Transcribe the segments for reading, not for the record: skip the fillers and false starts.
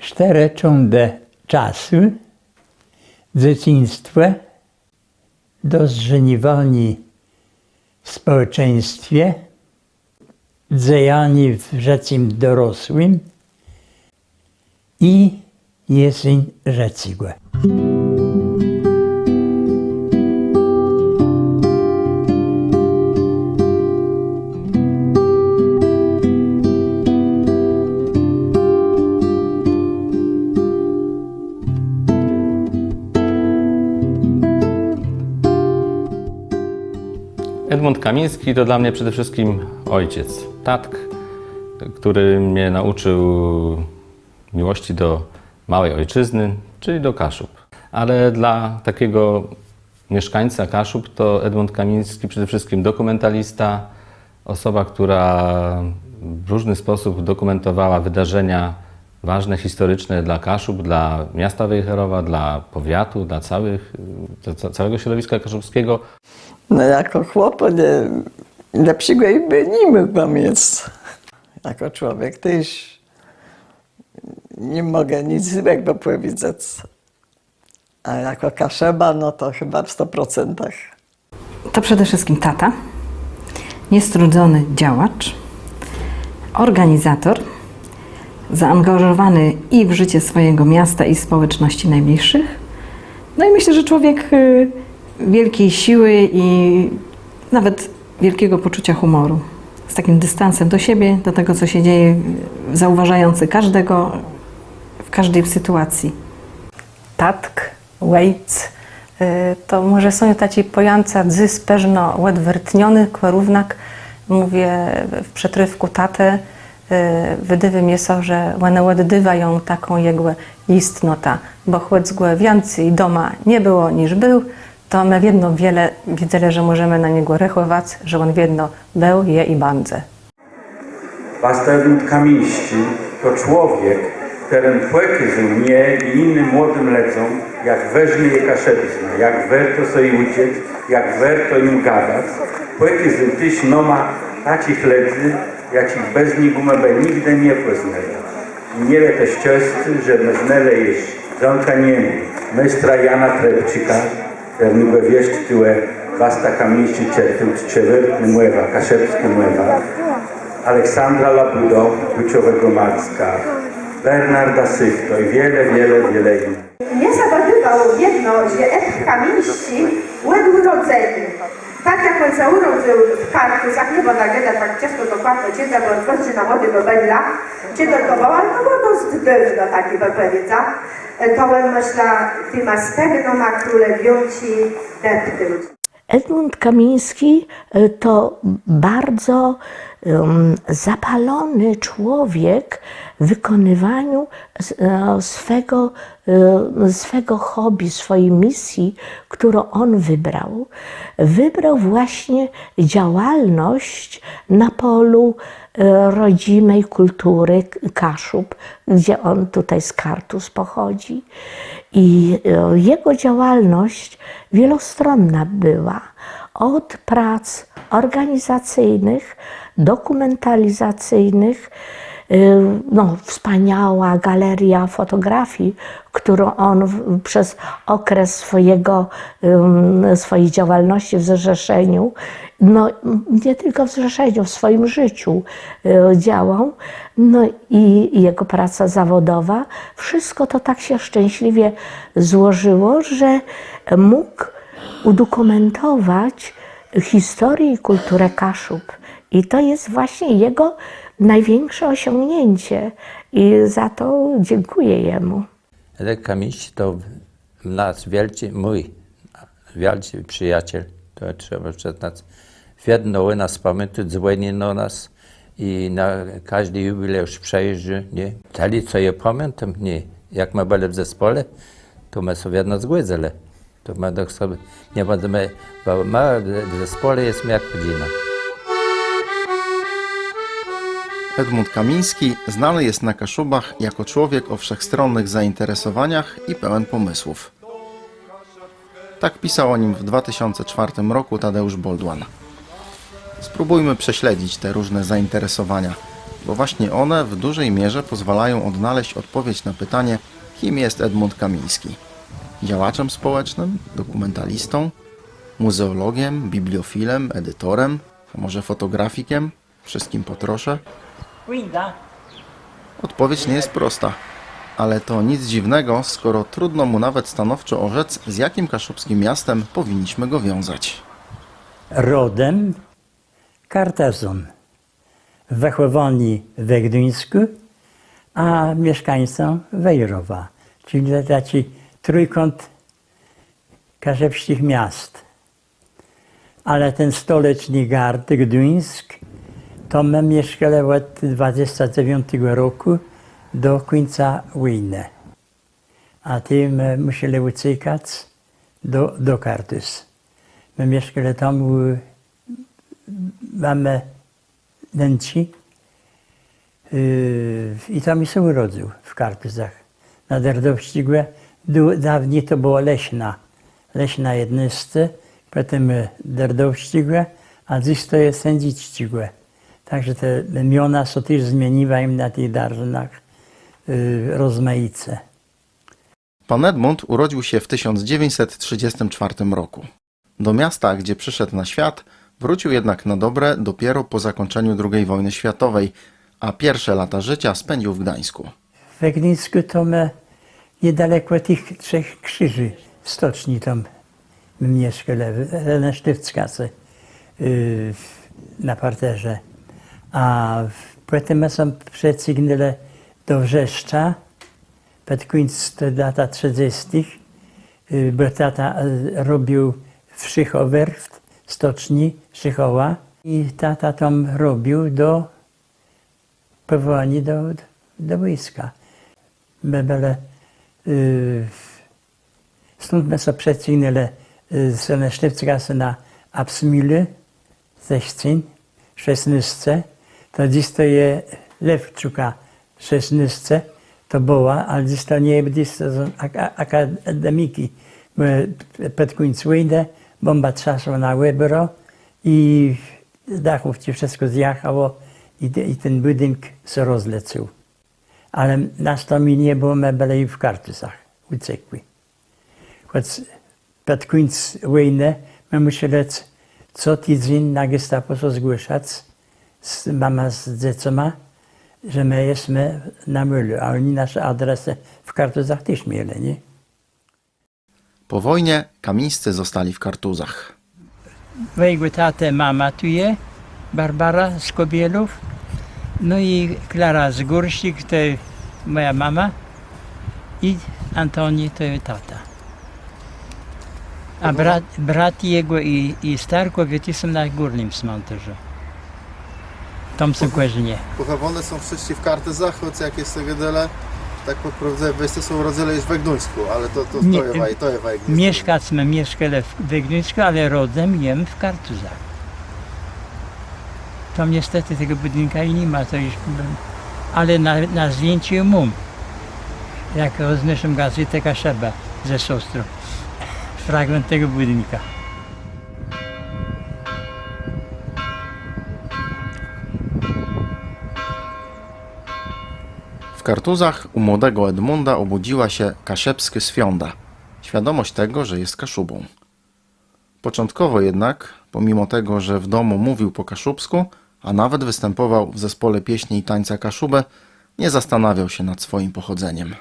Cztereczą czasu, dzieciństwa, dożeniwani w społeczeństwie, dzejani w życiem dorosłym i jesień rzecigła. Edmund Kamiński to dla mnie przede wszystkim ojciec, tatk, który mnie nauczył miłości do małej ojczyzny, czyli do Kaszub. Ale dla takiego mieszkańca Kaszub to Edmund Kamiński przede wszystkim dokumentalista, osoba, która w różny sposób dokumentowała wydarzenia ważne, historyczne dla Kaszub, dla miasta Wejherowa, dla powiatu, dla całego środowiska kaszubskiego. No jako chłopak lepszego jakby nie mógłbym mieć. Jako człowiek też nie mogę nic złego powiedzieć. A jako Kaszeba, no to chyba w 100%. To przede wszystkim tata, niestrudzony działacz, organizator, zaangażowany i w życie swojego miasta i społeczności najbliższych. No i myślę, że człowiek wielkiej siły i nawet wielkiego poczucia humoru. Z takim dystansem do siebie, do tego, co się dzieje, zauważający każdego w każdej sytuacji. Tatk, łejc, to może są taci pojanca dzys peżno łedwertniony, kwarównak, mówię w przetrywku tatę, wydywy mieso, że one łeddywają taką jegłę istnota, bo chłec zgłę więcej doma nie było niż był, to my w jedno wiele widzę, że możemy na niego rechować, że on w jedno był, je i bandze. Pastor Edmund Kamiński to człowiek, którym płekyzy mnie i innym młodym lecą, jak weźmie je kaszebizna, jak warto sobie uciec, jak warto im gadać. Płekyzy tyś noma takich ledzy, jakich bez nich umebe nigdy nie poznali. I nie też ciosty, że my znele jest zamkaniemy mestra Jana Trepczyka, Ternuwe wieszcz tyłe Wasta Kamiński Czewertny Młewa, Kaszebski Młewa, Aleksandra Labudo, Buciowego Macka, Bernarda Sychto i wiele innych. Mnie zabawywał jedno, że Edmund Kamiński łed urodzeni. Tak jak on się urodził w Kartuzach, nie będę gadać tak ciężko dokładnie czyta, bo otworzy na młody do Bella, czy dokował, ale to było dosyć dywno taki wypowiedza. To on myśla, ty ma stegno na królewiąci deptył. Edmund Kamiński to bardzo zapalony człowiek w wykonywaniu swego hobby, swojej misji, którą on wybrał. Wybrał właśnie działalność na polu rodzimej kultury Kaszub, gdzie on tutaj z Kartuz pochodzi. I jego działalność wielostronna była. Od prac organizacyjnych, dokumentalizacyjnych, no, wspaniała galeria fotografii, którą on przez okres swojej działalności w zrzeszeniu, no nie tylko w zrzeszeniu, w swoim życiu działał, no i jego praca zawodowa, wszystko to tak się szczęśliwie złożyło, że mógł udokumentować historię i kulturę Kaszub. I to jest właśnie jego największe osiągnięcie i za to dziękuję jemu. Edek Kamiński to mój wielki przyjaciel, to trzeba przyznać. Wiedno nas pamiętać, dzwoni na nas i na każdy jubileusz przejeżdża, nie? Tali, co ja pamiętam, nie. Jak my byli w zespole, to my sobie jedno zgładzali. To my tak sobie, nie będziemy, bo my w zespole jesteśmy jak rodzina. Edmund Kamiński znany jest na Kaszubach jako człowiek o wszechstronnych zainteresowaniach i pełen pomysłów. Tak pisał o nim w 2004 roku Tadeusz Boldwan. Spróbujmy prześledzić te różne zainteresowania bo właśnie one w dużej mierze pozwalają odnaleźć odpowiedź na pytanie, kim jest Edmund Kamiński. Działaczem społecznym, dokumentalistą, muzeologiem, bibliofilem, edytorem, a może fotografikiem? Wszystkim potroszę? Odpowiedź nie jest prosta, ale to nic dziwnego, skoro trudno mu nawet stanowczo orzec, z jakim kaszubskim miastem powinniśmy go wiązać. Rodem Kartezon, wychowany we Gdyńsku, a mieszkańcą Wejrowa, czyli taki trójkąt kaszubskich miast. Ale ten stoleczny gard Gdyńsk, to my mieszkali od 29 roku do końca wojny. A tym musieli uciekać do Kartuz. My mieszkali tam u mamy Nęci i tam się urodził w Kartuzach. Na Derdowścigłe dawniej to było Leśna jednostce, potem Derdowścigłe, a dziś to jest Sędziczcigłe. Także te imiona są też zmieniły im na tych darzynach rozmaice. Pan Edmund urodził się w 1934 roku. Do miasta, gdzie przyszedł na świat, wrócił jednak na dobre dopiero po zakończeniu II wojny światowej, a pierwsze lata życia spędził w Gdańsku. We Gdyńsku to my niedaleko tych trzech krzyży stoczni tam mieszkali, na Sztyfckacy, na parterze. A potem my są przecygnęli do Wrzeszcza, pod koniec lat 30., bo tata robił w Szychowerft, stoczni Szychowa, i tata tam robił do powołania do wojska. My byli, stąd my sobie przecygnęli z Sztyfckacy na Absmühle, 16, to dziś to jest Lewczuka 16, to była, ale dziś to nie jest, to są akademiki. Pod koniec wojny bomba trzasła na Łebro i z dachów ci wszystko zjechało i ten budynek się rozlecił. Ale nas tam i nie było, my byli w Kartuzach, uciekli. Choć pod koniec wojny my musieli co tydzień na gestapo się zgłaszać, mama z dziecoma, że my jesteśmy na Mylu, a oni nasze adresy w Kartuzach też mieli, nie? Po wojnie Kamińscy zostali w Kartuzach. Mojego tatę mama tu jest, Barbara z Kobielów, no i Klara z Górsik, to jest moja mama, i Antoni to jest tata. A brat jego i Starkowie są na górnym cmentarzu. Tam są Kłażynie. Pochowane są wszyscy w Kartuzach, choć jak jest wiele, tak po prawdzie wszyscy są urodzeni już w Gdyńsku, ale to jest Mieszkaliśmy w Gdyńsku, ale rodem jem w Kartuzach. Tam niestety tego budynka i nie ma, to już, ale na zdjęciu mam. Jak roznoszę gazetę Kaszeba ze siostrą. Fragment tego budynka. W Kartuzach u młodego Edmunda obudziła się kaszebskie swionda, świadomość tego, że jest Kaszubą. Początkowo jednak, pomimo tego, że w domu mówił po kaszubsku, a nawet występował w zespole pieśni i tańca Kaszubę, nie zastanawiał się nad swoim pochodzeniem.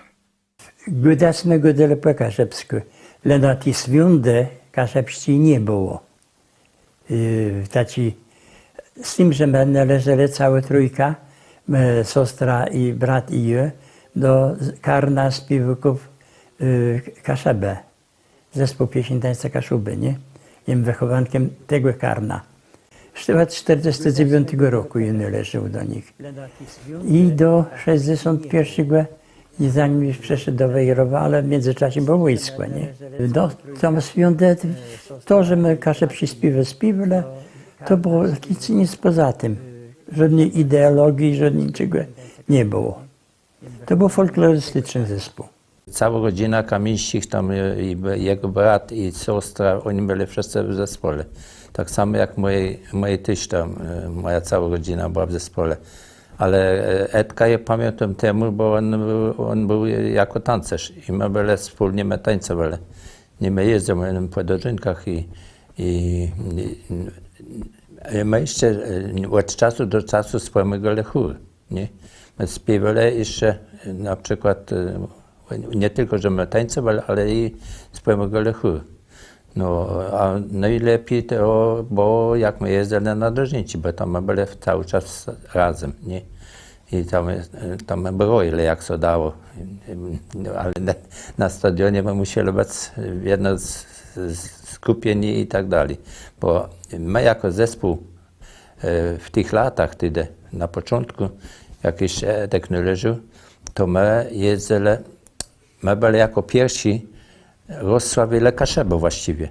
Godaliśmy godali po kaszebsku, ale na tej swiondy kaszebskiej nie było. Z tym, że my należeli cała trójka, siostra i brat i ja, do karna śpiewaków Kaszebę, zespół pieśni tańca Kaszuby, nie? Jem wychowankiem tego karna. Z 1949 roku ja należał do nich. I do 61, i zanim już przeszedł do Wejrowa, ale w międzyczasie było wojsko, nie? No, tam świąte, to, że my kaszebsi śpiewali, to było nic poza tym. Żadnej ideologii, żadnego niczego nie było. To był folklorystyczny zespół. Cała rodzina Kamińskich, tam i jego brat i siostra, oni byli wszyscy w zespole. Tak samo jak moje tyś tam, moja cała rodzina była w zespole. Ale Edka ja pamiętam temu, bo on był jako tancerz i my byli wspólnie my tańcowali. Nie my jeździmy po dożynkach i my jeszcze od czasu do czasu wspomagali chór, nie? My śpiewali jeszcze na przykład, nie tylko, że my tańcowali, ale i wspomagali chór. No, a najlepiej to, bo jak my jeździli na dożynki, bo tam my byli cały czas razem, nie? I tam my broili, jak się dało. Ale na stadionie my musieli być jedno skupieni i tak dalej. Bo my jako zespół w tych latach wtedy, na początku, jak jeszcze Edek nie leżył, to my jeździli, my byli jako pierwsi rozsławili Kaszebę właściwie.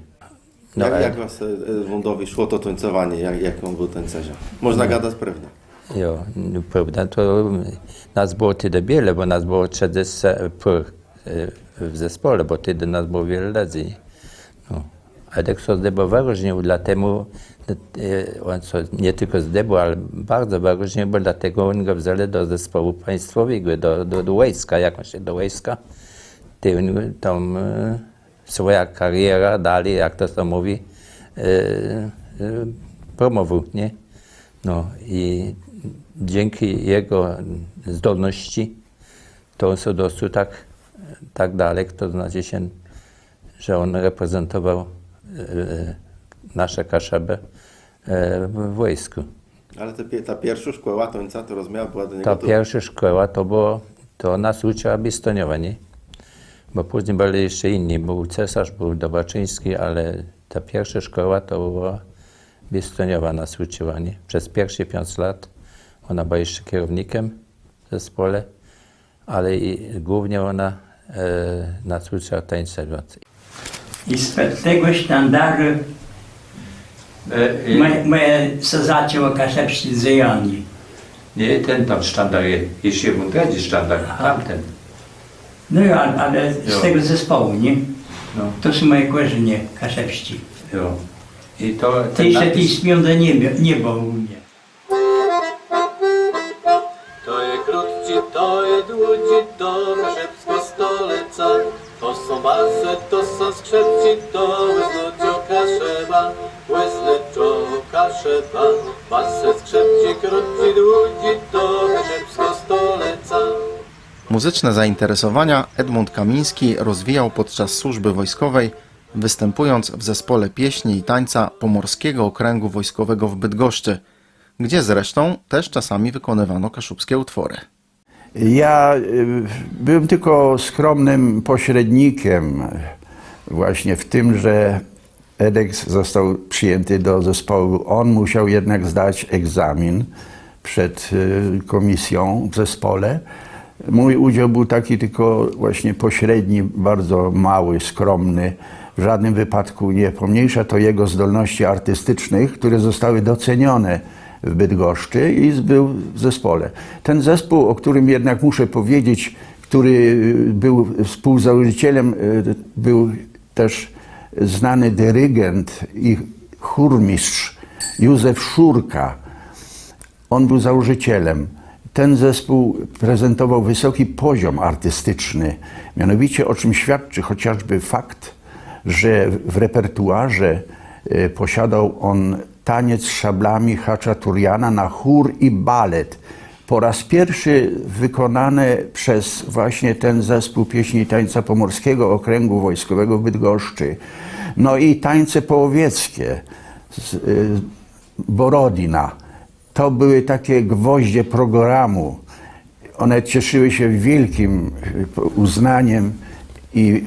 No, jak was Edmundowi szło to tańcowanie, jak on był tańcerzem? Można gadać prawdę. Jo, no, prawda, to nas było wtedy wiele, bo nas było 30 w zespole, bo wtedy nas było wiele ludzi. No. Edek się zdebył wyróżnił, dlatego on nie tylko zdebył, ale bardzo wyróżnił, bo dlatego on go wzięli do zespołu państwowego, do wojska, jak on się do wojska. Tam swoja kariera dalej, jak to się mówi, promował, nie? No i dzięki jego zdolności to on się dostał tak daleko, to znaczy się, że on reprezentował nasze Kaszebę w wojsku. Ale ta pierwsza szkoła tańca, to rozmiar była do niego... Ta pierwsza szkoła to nas uczyła Bistoniowa, nie? Bo później byli jeszcze inni, był cesarz, był Dobaczyński, ale ta pierwsza szkoła to była Bistoniowa nas uczyła, nie? Przez pierwsze 5 lat ona była jeszcze kierownikiem w zespole, ale i głównie ona nas uczyła tańcować. I z tego sztandaru my się zaczęło kaszebscy dziejonki. Nie, ten tam sztandar jest się w Ungadzie sztandar, tamten. No ale z tego zespołu, nie? No. To są moje korzenie kaszebscy. Jo. I to Jeszcze tej śpiąda nie było u mnie. To je krótci, to je dłudzi, to kaszebska stolica. To są basy, to są skrzepci, to łeznocio Kaszeba. Łeznocio Kaszeba. Basy, skrzepci, krótci, dłudzi, to kaszebska stolica. Muzyczne zainteresowania Edmund Kamiński rozwijał podczas służby wojskowej, występując w zespole pieśni i tańca Pomorskiego Okręgu Wojskowego w Bydgoszczy, gdzie zresztą też czasami wykonywano kaszubskie utwory. Ja byłem tylko skromnym pośrednikiem właśnie w tym, że Edek został przyjęty do zespołu. On musiał jednak zdać egzamin przed komisją w zespole. Mój udział był taki tylko właśnie pośredni, bardzo mały, skromny. W żadnym wypadku nie pomniejsza to jego zdolności artystycznych, które zostały docenione w Bydgoszczy i był w zespole. Ten zespół, o którym jednak muszę powiedzieć, który był współzałożycielem, był też znany dyrygent i chórmistrz Józef Szurka. On był założycielem. Ten zespół prezentował wysoki poziom artystyczny, mianowicie o czym świadczy chociażby fakt, że w repertuarze posiadał on taniec szablami Haczaturiana na chór i balet. Po raz pierwszy wykonane przez właśnie ten zespół pieśni i tańca Pomorskiego Okręgu Wojskowego w Bydgoszczy. No i tańce połowieckie z Borodina. To były takie gwoździe programu. One cieszyły się wielkim uznaniem i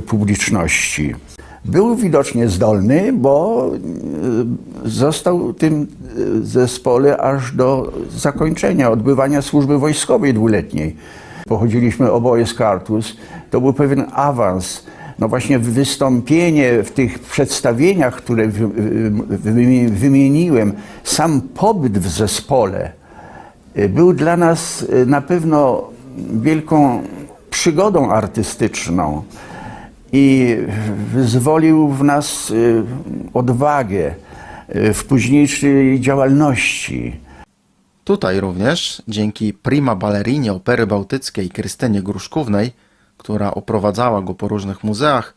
publiczności. Był widocznie zdolny, bo został w tym zespole aż do zakończenia, odbywania służby wojskowej 2-letniej. Pochodziliśmy oboje z Kartus. To był pewien awans. No właśnie wystąpienie w tych przedstawieniach, które wymieniłem, sam pobyt w zespole był dla nas na pewno wielką przygodą artystyczną i wyzwolił w nas odwagę w późniejszej działalności. Tutaj również, dzięki prima ballerinie Opery Bałtyckiej Krystynie Gruszkównej, która oprowadzała go po różnych muzeach,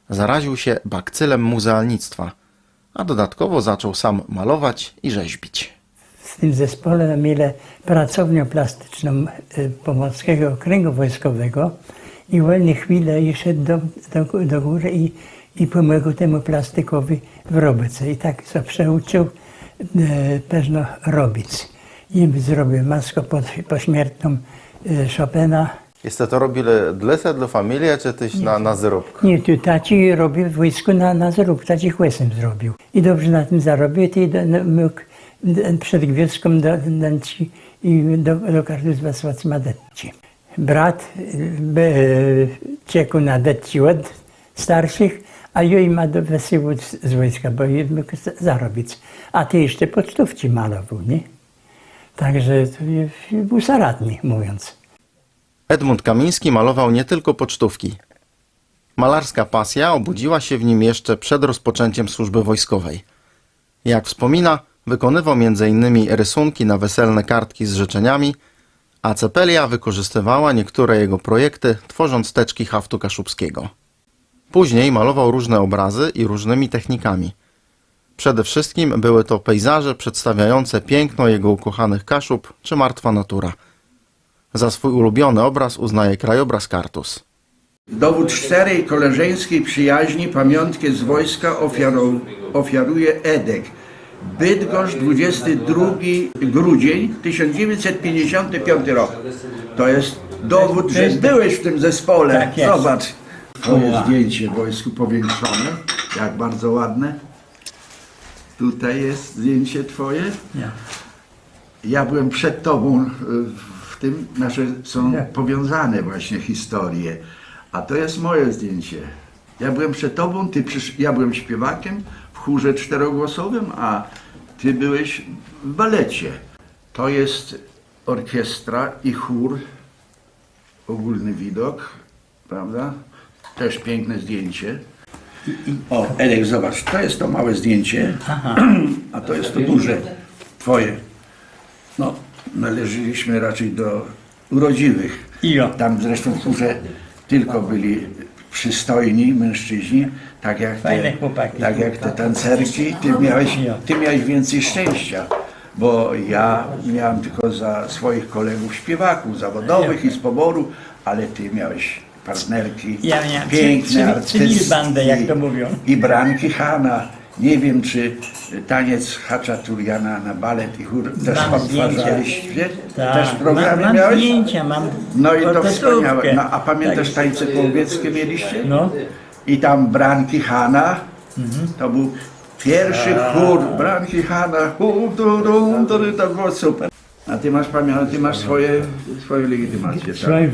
zaraził się bakcylem muzealnictwa, a dodatkowo zaczął sam malować i rzeźbić. W tym zespole mieli pracownię plastyczną Pomorskiego Okręgu Wojskowego i wolne chwile i szedł do góry i pomagał temu plastikowi w robóce. I tak się przeuczył pewno robić. I zrobił maskę pośmiertną Chopina. Jeste to robili dla familii, czy też na zarobkę? Nie, tu taci robił w wojsku na zarób, taci chłesem zrobił. I dobrze na tym zarobił i mógł przed gwiazdką do Kartuzwa Słacma detci. Brat ciekł na detci od starszych, a jej ma do wesołu z wojska, bo jej mógł zarobić. A ty jeszcze pocztówci malował, nie? Także był zaradny, mówiąc. Edmund Kamiński malował nie tylko pocztówki. Malarska pasja obudziła się w nim jeszcze przed rozpoczęciem służby wojskowej. Jak wspomina, wykonywał m.in. rysunki na weselne kartki z życzeniami, a Cepelia wykorzystywała niektóre jego projekty, tworząc teczki haftu kaszubskiego. Później malował różne obrazy i różnymi technikami. Przede wszystkim były to pejzaże przedstawiające piękno jego ukochanych Kaszub czy martwa natura. Za swój ulubiony obraz uznaje krajobraz Kartuz. Dowód szczerej koleżeńskiej przyjaźni pamiątkę z wojska ofiaruje Edek. Bydgoszcz, 22 grudzień 1955 rok. To jest dowód, że byłeś w tym zespole. Tak jest. Zobacz. Twoje zdjęcie w wojsku powiększone. Jak bardzo ładne. Tutaj jest zdjęcie twoje. Ja byłem przed tobą w tym, nasze są powiązane właśnie historie. A to jest moje zdjęcie. Ja byłem przed tobą, ja byłem śpiewakiem w chórze czterogłosowym, a ty byłeś w balecie. To jest orkiestra i chór, ogólny widok, prawda? Też piękne zdjęcie. O, Edek, zobacz, to jest to małe zdjęcie, a to jest to duże, twoje. No, należeliśmy raczej do urodziwych. Tam zresztą w chórze tylko byli przystojni mężczyźni, tak jak te tancerki. Ty miałeś więcej szczęścia, bo ja miałem tylko za swoich kolegów śpiewaków zawodowych i z poboru, ale ty miałeś partnerki, piękne artystki jak to mówią. I Branki Hana. Nie wiem, czy taniec Haczaturiana na balet i chór też odtwarzaliście? Też programy mam miałeś? Zdjęcia, mam No i to wspaniałe. No, a pamiętasz tańce połowieckie mieliście? No. I tam Branki Hana, to był pierwszy chór Branki Hana, to było super. A ty masz ty masz swoją legitymację, Swoją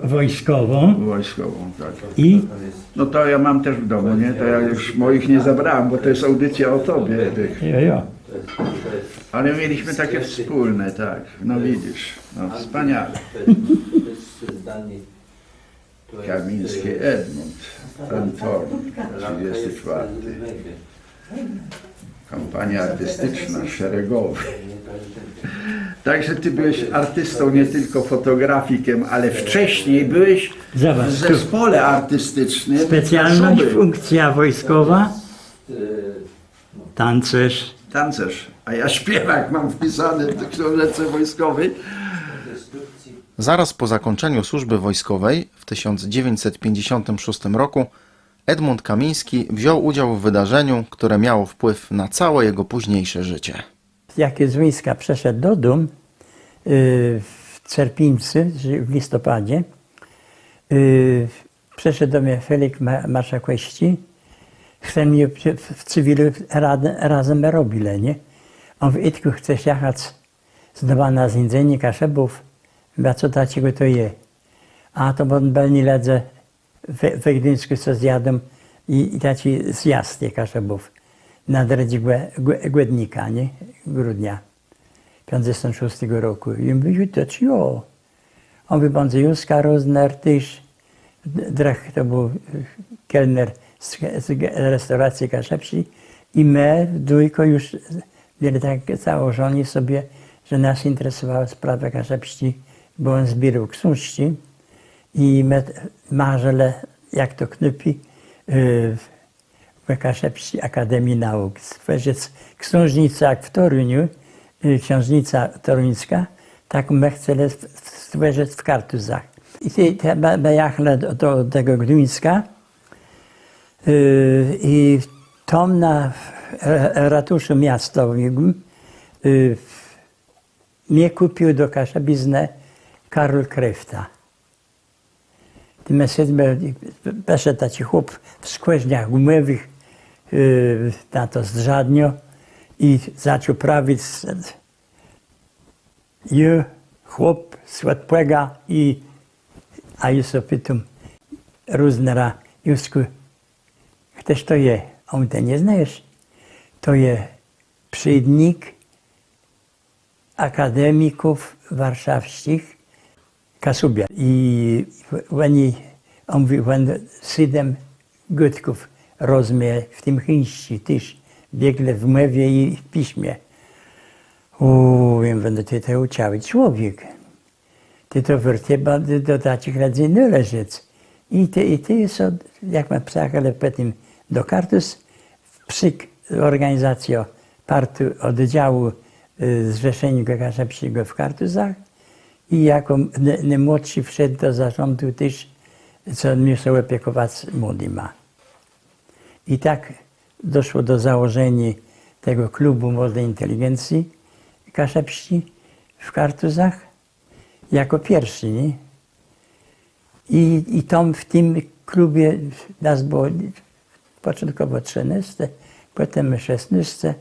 wojskową. Wojskową, tak. I? No to ja mam też w domu, nie? To ja już moich nie zabrałem, bo to jest audycja o tobie, Edek. Ale mieliśmy takie wspólne, tak. No widzisz, no wspaniale. Kamiński Edmund, Anton, 34. Kampania artystyczna, szeregowa. Także ty byłeś artystą, nie tylko fotografikiem, ale wcześniej byłeś w zespole artystycznym. Specjalna funkcja wojskowa, tancerz. Tancerz, a ja śpiewak mam wpisany w książce wojskowej. Zaraz po zakończeniu służby wojskowej w 1956 roku Edmund Kamiński wziął udział w wydarzeniu, które miało wpływ na całe jego późniejsze życie. Jak z wojska przeszedł do domu w Czerpińcy w listopadzie, przyszedł do mnie Felix Marszałkowski, chce mnie w cywilu razem robili, nie? On w Itku chce jechać na zjedzenie Kaszebów, a co takiego to je? A to on nie ledze we Gdyńsku co zjadą i taki zjazd Kaszebów na drodze Głednika, nie? Grudnia 56 roku. I mówił, to jo. On wypądze Józka Rozner, tyś, Drach to był kelner z restauracji Kaszepsi i my w dwójko już byli tak założeni sobie, że nas interesowała sprawa Kaszebści, bo on zbierał książki i marzele, jak to knupi, w Kaszebści Akademii Nauk. Książnica jak w Toruniu, książnica toruńska, tak my chcemy stworzyć w Kartuzach. I pojechali do tego Gdyńska i tam na ratuszu miastowym mnie kupił do Kaszebizny Karol Kryfta. Poszedł taki chłop w skórzniach gumowych na to zdrzadnio i zaczął prawić chłop słodpłega a ja sobie pytam Ruznera, Jusku, ktoś to je? A on to nie znasz? To je przydnik akademików warszawskich Kasubia. I on mówi, 7 gutków rozumie w tym chińści też, biegle w mowie i w piśmie. Wiem, będę ty to uciały człowiek. Ty to wyrtyba do takich razy nie leżeć. I ty są, jak ma przyjechali potem do Kartus, przyk organizacją partii oddziału Zrzeszenia Kaszebskiego w Kartuzach i jako najmłodszy wszedł do zarządu też, co musiał opiekować młodyma. I tak doszło do założenia tego klubu młodej inteligencji Kaszebści w Kartuzach jako pierwszy. Nie? I tam w tym klubie nas było początkowo 13, potem 16,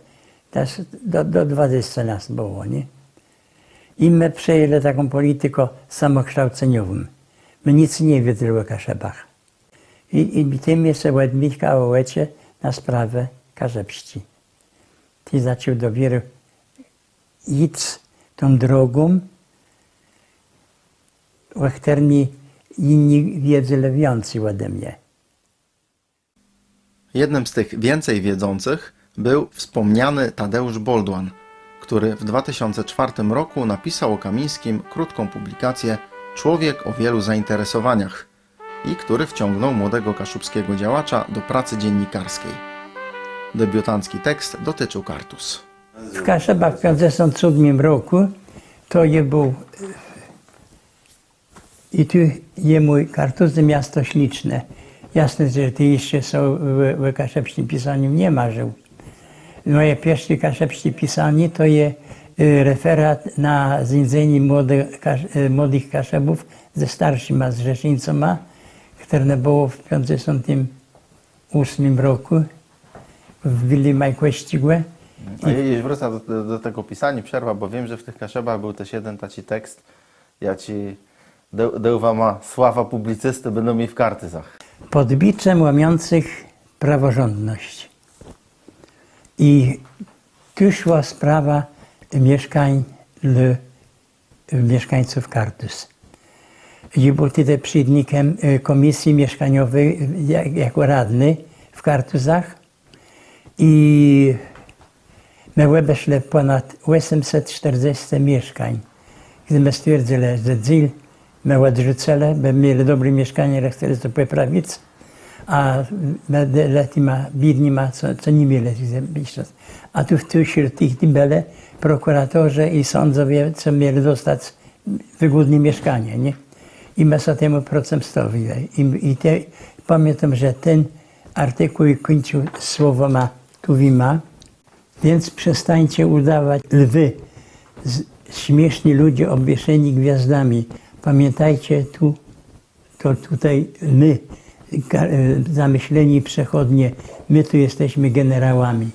do 20 nas było. Nie? I my przejęli taką politykę samokształceniową. My nic nie wiedzieli o Kaszebach. I tym jeszcze Łedmika Ołecie na sprawę Kaszebści. Ty zaczął dopiero iść tą drogą, o której inni wiedzy więcej ode mnie. Jednym z tych więcej wiedzących był wspomniany Tadeusz Boldłan, który w 2004 roku napisał o Kamińskim krótką publikację Człowiek o wielu zainteresowaniach i który wciągnął młodego kaszubskiego działacza do pracy dziennikarskiej. Debiutancki tekst dotyczył Kartus. W Kaszebach w 1957 roku to je był i tu jemu Kartuzy miasto śliczne. Jasne, że ty jeszcze są w kaszebskim pisaniu nie marzył. Moje pierwsze kaszebskie pisanie to jest referat na zjedzenie młodych kaszebów ze starszymi zrzeszeńcami, które było w 1958 roku w Willi Majkłeścigłe. A jeśli wrócę do tego pisania, przerwa, bo wiem, że w tych kaszebach był też jeden taki tekst, ja ci ma sława publicysty, będą mi w Kartuzach. Pod biczem łamiących praworządność. I tu szła sprawa mieszkań mieszkańców Kartus. I był wtedy przewodnikiem komisji mieszkaniowej jako radny w Kartuzach. I miały weszle ponad 840 mieszkań. Gdy my stwierdzili, że dziel my odrzucili, by mieli dobre mieszkanie, ale chcieli to poprawić, a letima biednima, co nie mieli. A tu wśród tych byli prokuratorzy i sądzowie, co mieli dostać wygodne mieszkanie. Nie? I my się temu przeciwstawili. Pamiętam, że ten artykuł kończył słowami tuwima, więc przestańcie udawać lwy, śmieszni ludzie obwieszeni gwiazdami. Pamiętajcie, tutaj my, zamyśleni przechodnie, my tu jesteśmy generałami.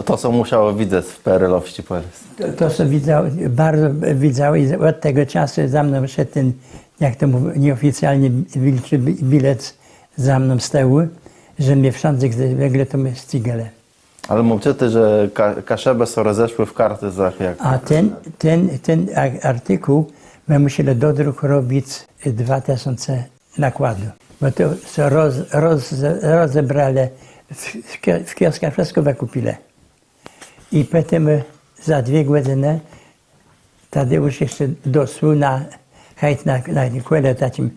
To co musiało widzieć w PRL-owści Polsce. To co widział, bardzo widział i od tego czasu za mną szedł ten, jak to mówię, nieoficjalnie wilczy bilet za mną stał, że mnie wszędzie, gdy wiegle to mnie ścigali. Ale mówicie, że Kaszeby są rozeszły w Kartuzach. A ten artykuł my musieli do druku robić 2000 nakładu. Bo to rozebrali w kioskach, wszystko wykupili. I potem za 2 godziny Tadeusz jeszcze dosłał na kole takim,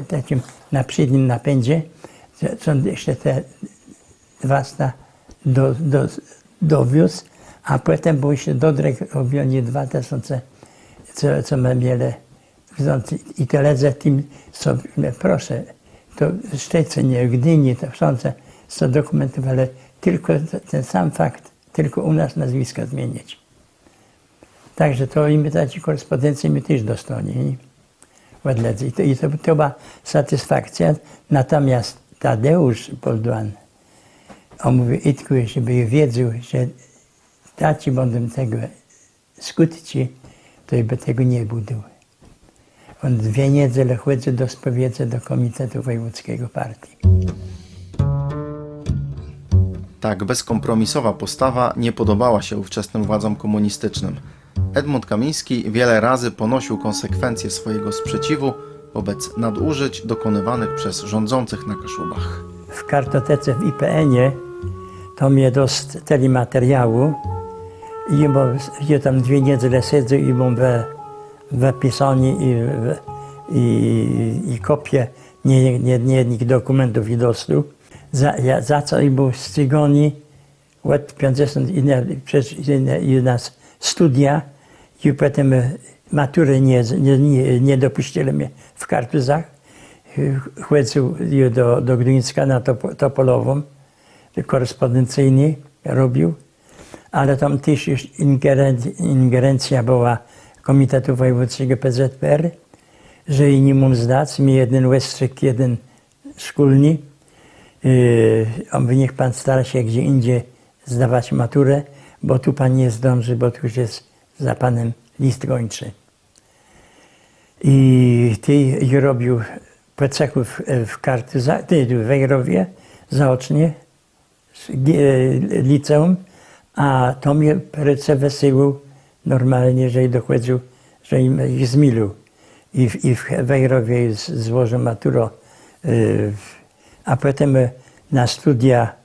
takim na przednim napędzie, co on jeszcze te 200 dowiózł, a potem był jeszcze dodrek robiony 2000, co my mieli. I tyle za tym, co, proszę, to w Szczecinie, w Gdyni, to wszędzie są dokumentowane, tylko ten sam fakt, tylko u nas nazwiska zmienić. Także to i my tacy korespondencje my też dostali. I to była satysfakcja. Natomiast Tadeusz Boldwan, on mówi, Itku, żeby wiedział, że taci będą tego skutci, to by tego nie budował. On 2 niedziele chodzi do spowiedzi do Komitetu Wojewódzkiego Partii. Tak bezkompromisowa postawa nie podobała się ówczesnym władzom komunistycznym. Edmund Kamiński wiele razy ponosił konsekwencje swojego sprzeciwu wobec nadużyć dokonywanych przez rządzących na Kaszubach. W kartotece w IPN-ie to mnie dostali materiału i ja tam 2 niedziele siedzę i mam wypisane i kopie niejednych dokumentów i dostał. Za co i był ścigany od 50 i nas studia i potem matury nie dopuścili mnie w Kartuzach. Chodził do Gdyńska na Topolową, korespondencyjnie robił, ale tam też już ingerencja była Komitetu Wojewódzkiego PZPR, że i nie mógł zdać, mi jeden łestrzyk, jeden szkolny. Niech pan stara się gdzie indziej zdawać maturę, bo tu pan nie zdąży, bo tu już jest za panem list gończy. I ty robił po cechu w Kartuzach, w Wejherowie zaocznie, liceum, a to mnie prece wysyłał normalnie, że dochodził, że ich zmilił. I w Wejherowie złożył maturę, a potem na studia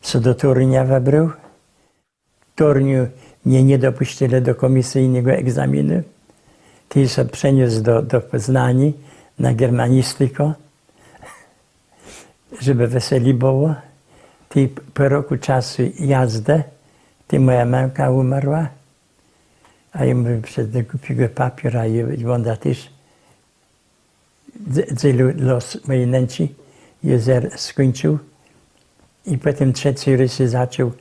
co do Torunia wybrał. W Toruniu mnie nie dopuścili do komisyjnego egzaminu. Ty się przeniósł do Poznani na germanistykę, żeby weseli było. Ty po roku czasu jazdy, ty moja mamka umarła, a ja mówię, przez do głupiego papiera i ona też los mojej nęci skończył. I potem 3. rysy zaczął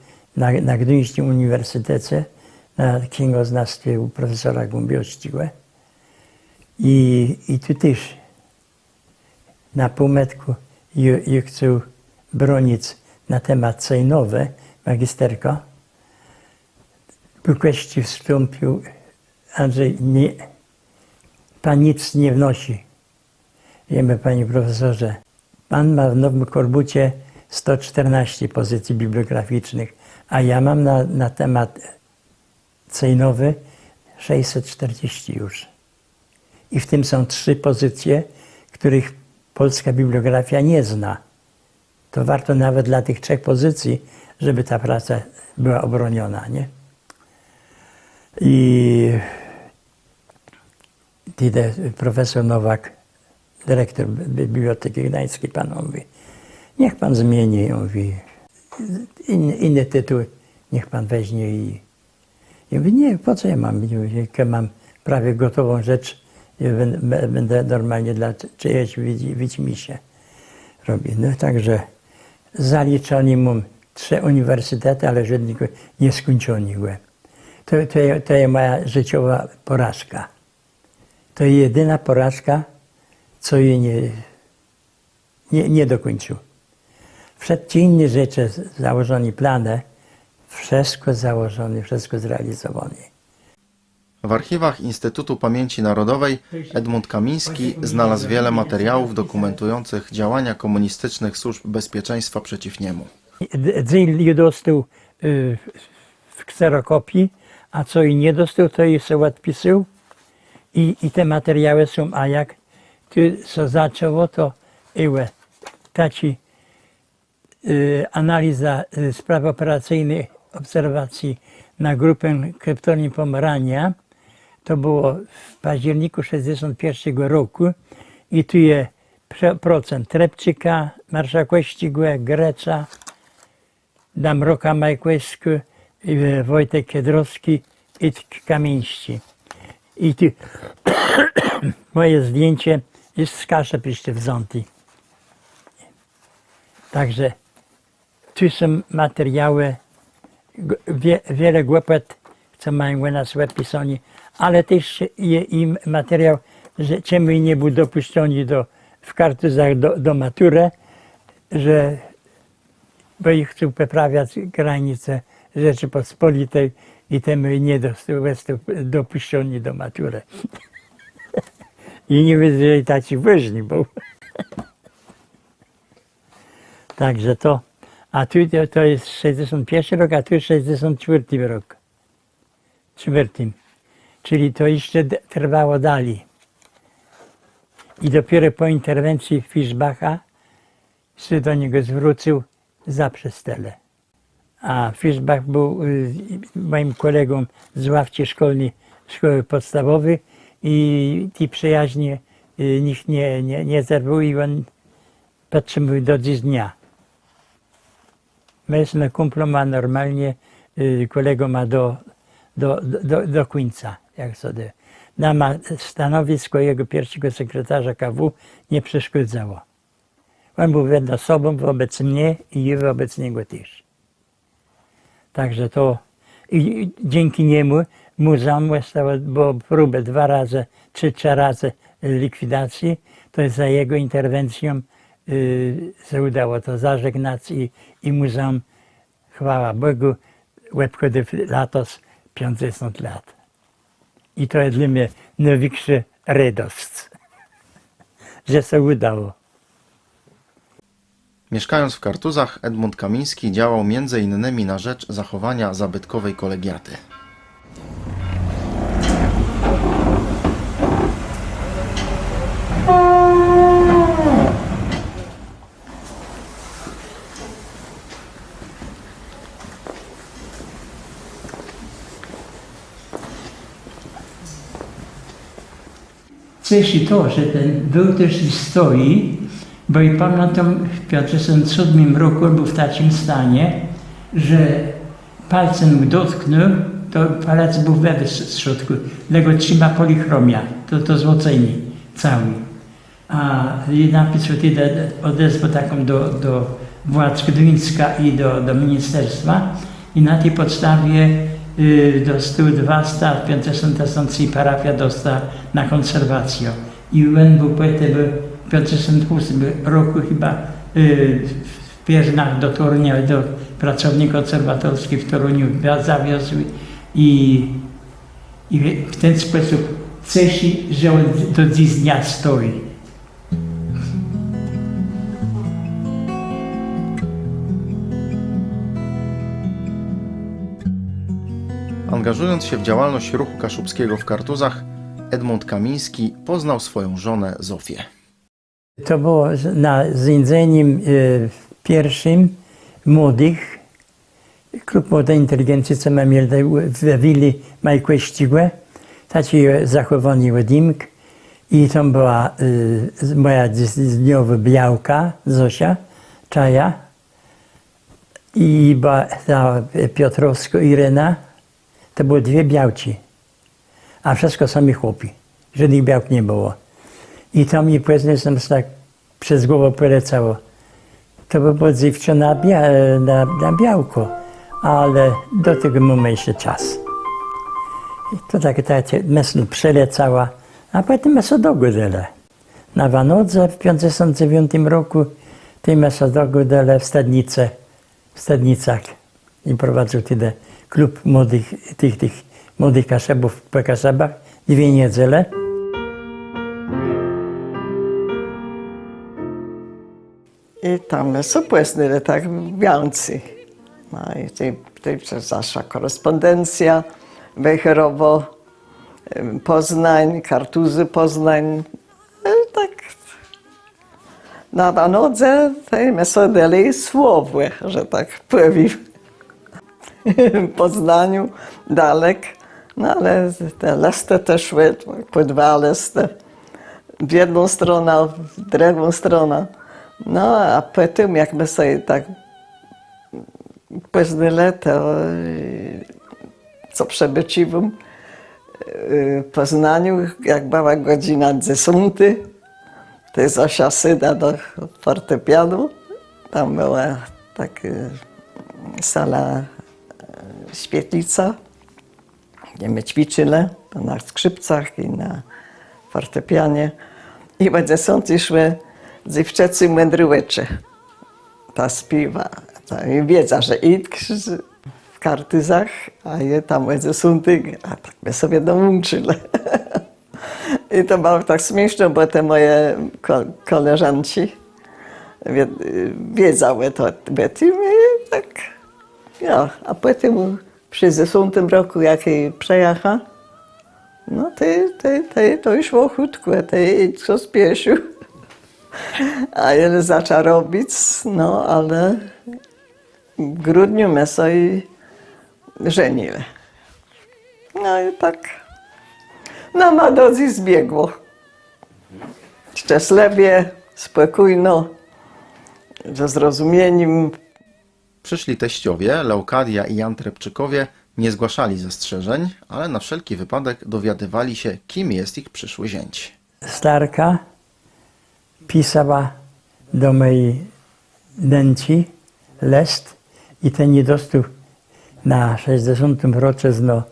na Gdyńskim Uniwersytecie, na księgoznawstwie u profesora Gumbiościła. I tu też na półmetku ja chcę bronić na temat cejnowy, magisterka. Bukweści wstąpił, Andrzej, nie, pan nic nie wnosi. Wiemy, panie profesorze, pan ma w Nowym Korbucie 114 pozycji bibliograficznych, a ja mam na temat cejnowy 640 już. I w tym są 3 pozycje, których polska bibliografia nie zna. To warto nawet dla tych 3 pozycji, żeby ta praca była obroniona, nie? I profesor Nowak, dyrektor Biblioteki Gdańskiej, pan mówi, niech pan zmieni, mówi, inny tytuł, niech pan weźmie i ja mówię, nie, po co ja mam, jak mam prawie gotową rzecz, ja będę normalnie dla czyjeś widzimisię robić. No także zaliczony mam 3 uniwersytety, ale żadnego nie skończony. To jest moja życiowa porażka. To jest jedyna porażka, co jej nie dokończył. Wszystkie inne rzeczy założone plany, wszystko założone, wszystko zrealizowane. W archiwach Instytutu Pamięci Narodowej Edmund Kamiński znalazł wiele materiałów dokumentujących działania komunistycznych służb bezpieczeństwa przeciw niemu. Dzień dostał w kserokopii, a co i nie dostał, to i sobie odpisał. I te materiały są, a jak to co zaczęło, to taci analiza spraw operacyjnych, obserwacji na grupę Kryptonii Pomerania. To było w październiku 1961 roku i tu jest procent Trepczyka, Marszałka Śtigłe, Greca, Damroka Majkłesku, Wojtek Kiedrowski i Kamińści. I tu moje zdjęcie jest z Kaszeb jeszcze wzięte. Także tu są materiały, wiele głupot, co mają u nas w pisaniu, ale też jest im materiał, że czemu nie był dopuszczony w kartuzach do matury, że bo ich chcą poprawiać granice Rzeczypospolitej i temu nie został dopuszczony do matury. I nie wiedzieli tacy ważni, bo także to. A tu to jest 61 rok, a tu 64 rok. Czyli to jeszcze trwało dalej. I dopiero po interwencji Fischbacha się do niego zwrócił za przestele. A Fischbach był moim kolegą z ławki szkolnej szkoły podstawowej i ci przyjaźnie nikt nie zerwał i on podtrzymuje do dziś dnia. My jesteśmy kumplom, a normalnie kolego ma do końca, jak sobie. Nam stanowisko jego pierwszego sekretarza KW nie przeszkadzało. On był wedle sobą wobec mnie i wobec niego też. Także to i dzięki niemu muzeum było próbę 2 razy czy 3 razy likwidacji, to za jego interwencją się udało to zażegnać i muzeum, chwała Bogu, obchodzi latos 50 lat. I to jest dla mnie największa radość, że się udało. Mieszkając w Kartuzach, Edmund Kamiński działał m.in. na rzecz zachowania zabytkowej kolegiaty. Cieszy to, że ten był też i stoi, bo i pamiętam w 1957 roku był w takim stanie, że palcem mu dotknął, to palec był we środku, dlatego trzyma polichromia, to złocenie cały. A napisał wtedy odezwę taką do władz Gdyńska i do ministerstwa i na tej podstawie dostał 250 stacji parafia dostała na konserwację. I on był poetą w 1958 roku chyba w Pierzynach do Torunia, do pracowni konserwatorskiej w Toruniu zawiózł i w ten sposób cieszy, że on do dziś dnia stoi. Angażując się w działalność ruchu kaszubskiego w Kartuzach, Edmund Kamiński poznał swoją żonę Zofię. To było na zjedzeniem pierwszym młodych, klub młodej inteligencji, co mamy w willi Majkłe Śtigłe, taki zachowany Ładimk i tam była moja dniowa Białka, Zosia, Czaja i była ta Piotrowska Irena. To były 2 białci, a wszystko sami chłopi, żadnych białk nie było. I to mi później nam tak przez głowę polecało. To by była dziewczyna na białko, ale do tego mamy jeszcze czas. I to tak myśl przelecała, a potem my się dogodili. Na Wanodze w 1959 roku my się dogodili w Stadnicach i prowadził wtedy klub tych młodych kaszebów po Kaszebach, 2 niedziele. I tam są płynęli tak białcy. No i tutaj zaszła korespondencja, Wejherowo, Poznań, Kartuzy, Poznań. I tak na Wanodze my sobie dali słowo, że tak powiem. w Poznaniu, dalek. No ale te listy też szły, po 2 listy. W jedną stronę, w drugą stronę. No a potem, jak my sobie tak późne lata, co przebyciwym, w Poznaniu, jak była godzina 10, to Zosia syda do fortepianu. Tam była taka sala, świetlica, gdzie my ćwiczyli na skrzypcach i na fortepianie. I o 10 szły dziewczycy mędrłycze. Ta śpiewa, ta wiedza, że idź w kartyzach, a je tam o 10, a tak my sobie dołączyli. I to było tak śmieszne, bo te moje koleżanki wiedzały to o tym i tak, ja. A potem przy 10 roku, jak jej przejechał, no to już było chutko, co spieszył. A jeden zaczął robić, no ale w grudniu my sobie żenili. No i tak. No młodzi zbiegło. Szczęśliwie, spokojno, ze zrozumieniem. Przyszli teściowie, Leukadia i Jan Trepczykowie, nie zgłaszali zastrzeżeń, ale na wszelki wypadek dowiadywali się, kim jest ich przyszły zięć. Starka pisała do mojej nęci list i ten nie dostał na 60. roczizno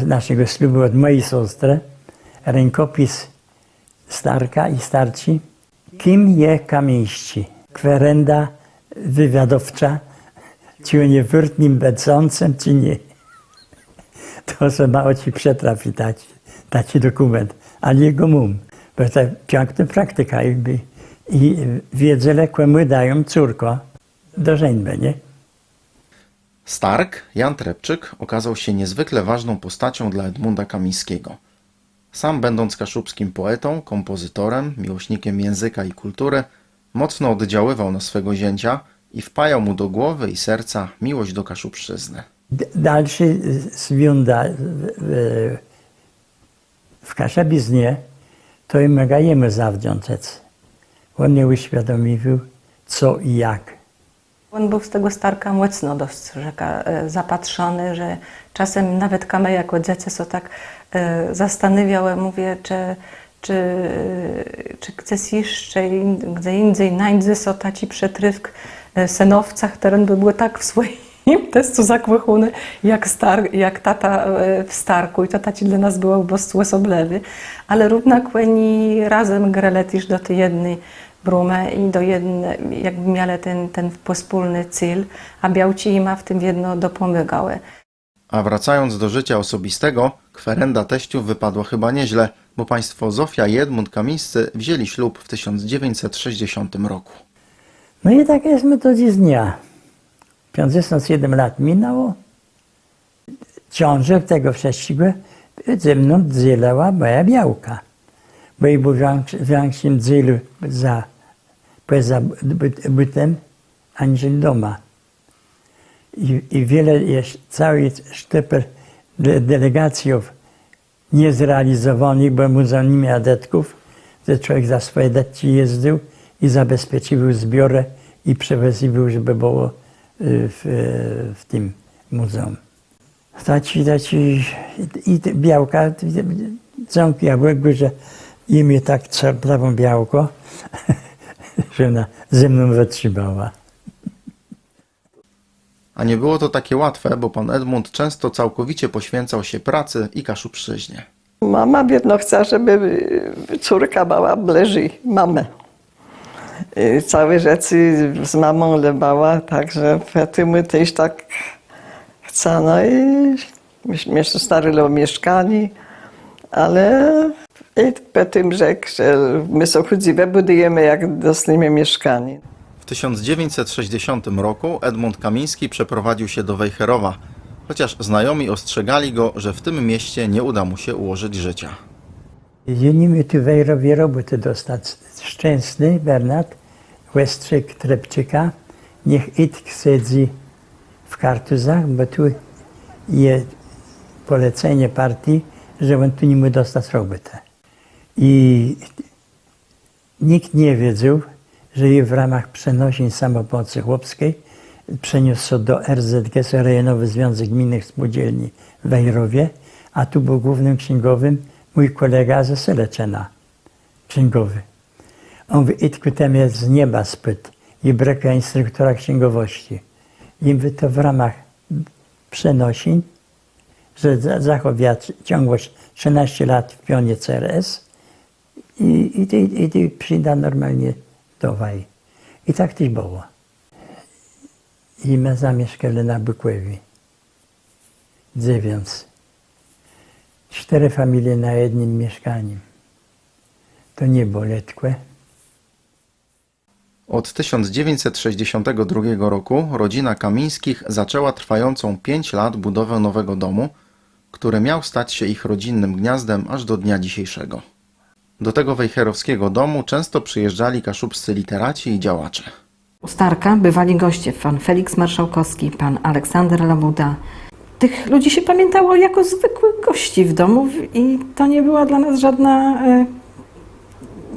naszego ślubu od mojej siostry, rękopis Starka i starci. Kim je kamieści? Kwerenda wywiadowcza, czy on je wyrtnim becącem, czy nie. To se mało ci przetrafi taki dokument, ale jego mum. Bo to piękna praktyka i wiedzę, komu dają córko do żeńby, nie? Stark, Jan Trepczyk, okazał się niezwykle ważną postacią dla Edmunda Kamińskiego. Sam będąc kaszubskim poetą, kompozytorem, miłośnikiem języka i kultury, mocno oddziaływał na swego zięcia i wpajał mu do głowy i serca miłość do Kaszubszczyzny. Dalszy związda w Kaszebiznie to im jemu zawdzięczać. On mnie uświadomił, co i jak. On był z tego Starka mocno dość zapatrzony, że czasem nawet kamy jako dzieci są tak zastanawiały, mówię, czy chcesz jeszcze gdzie indziej najdź są taci przetrywk senowcach, teren by był tak w swoim testu zakłychony, jak tata w Starku i to taci dla nas było po prostu osoblewy, ale równak oni razem greletisz do tej jednej brumę i do jednej, jakby mieli ten wspólny cel, a białci im w tym jedno dopomagały. A wracając do życia osobistego, kwerenda teściów wypadła chyba nieźle, bo państwo Zofia i Edmund Kamińscy wzięli ślub w 1960 roku. No i tak jest do dziś dnia. 57 lat minęło. Ciążę tego wszystkiego ze mną dzielała moja białka. Bo jej był większym dzielu poza bytem, aniżeli doma. I wiele jest, cały sztypel delegacji niezrealizowanych, bo mu za nimi adetków, że człowiek za swoje dzieci jeździł i zabezpieczył zbiory i przewoził, żeby było w tym muzeum. I białka, ząbki jabłek, że imię tak prawą białko, że ona ze mną wytrzymała. A nie było to takie łatwe, bo pan Edmund często całkowicie poświęcał się pracy i Kaszubszczyźnie. Mama biedno chce, żeby córka była bliżej mamy. I całe rzeczy z mamą lebała, także my też tak chce. No i myśmy starili mieszkanie, ale i po tym rzekł, że my sobie chodziwe budujemy, jak dostaniemy mieszkanie. W 1960 roku Edmund Kamiński przeprowadził się do Wejherowa, chociaż znajomi ostrzegali go, że w tym mieście nie uda mu się ułożyć życia. Jenimy tu Wejherowie roboty dostać. Szczęsny Bernard, Westrzyk Trepczyka, niech idź siedzi w kartuzach, bo tu je polecenie partii, że on tu nie mógł dostać roboty. I nikt nie wiedział, że je w ramach przenosin samopomocy chłopskiej przeniósł się do RZG, Rejonowy Związek Gminnych Spółdzielni w Wejrowie, a tu był głównym księgowym mój kolega ze Seleczena, księgowy. On w itku tam jest z nieba spyt i brakuje instruktora księgowości. Im to w ramach przenosin, że zachowia ciągłość 13 lat w pionie CRS i przyda normalnie do Waj. I tak też było. I my zamieszkali na Bykłewi. 9. 4 familie na jednym mieszkaniu. To nie było letkie. Od 1962 roku rodzina Kamińskich zaczęła trwającą 5 lat budowę nowego domu, który miał stać się ich rodzinnym gniazdem aż do dnia dzisiejszego. Do tego wejherowskiego domu często przyjeżdżali kaszubscy literaci i działacze. U Starka bywali goście, pan Felix Marszałkowski, pan Aleksander Labuda. Tych ludzi się pamiętało jako zwykłych gości w domu i to nie była dla nas żadna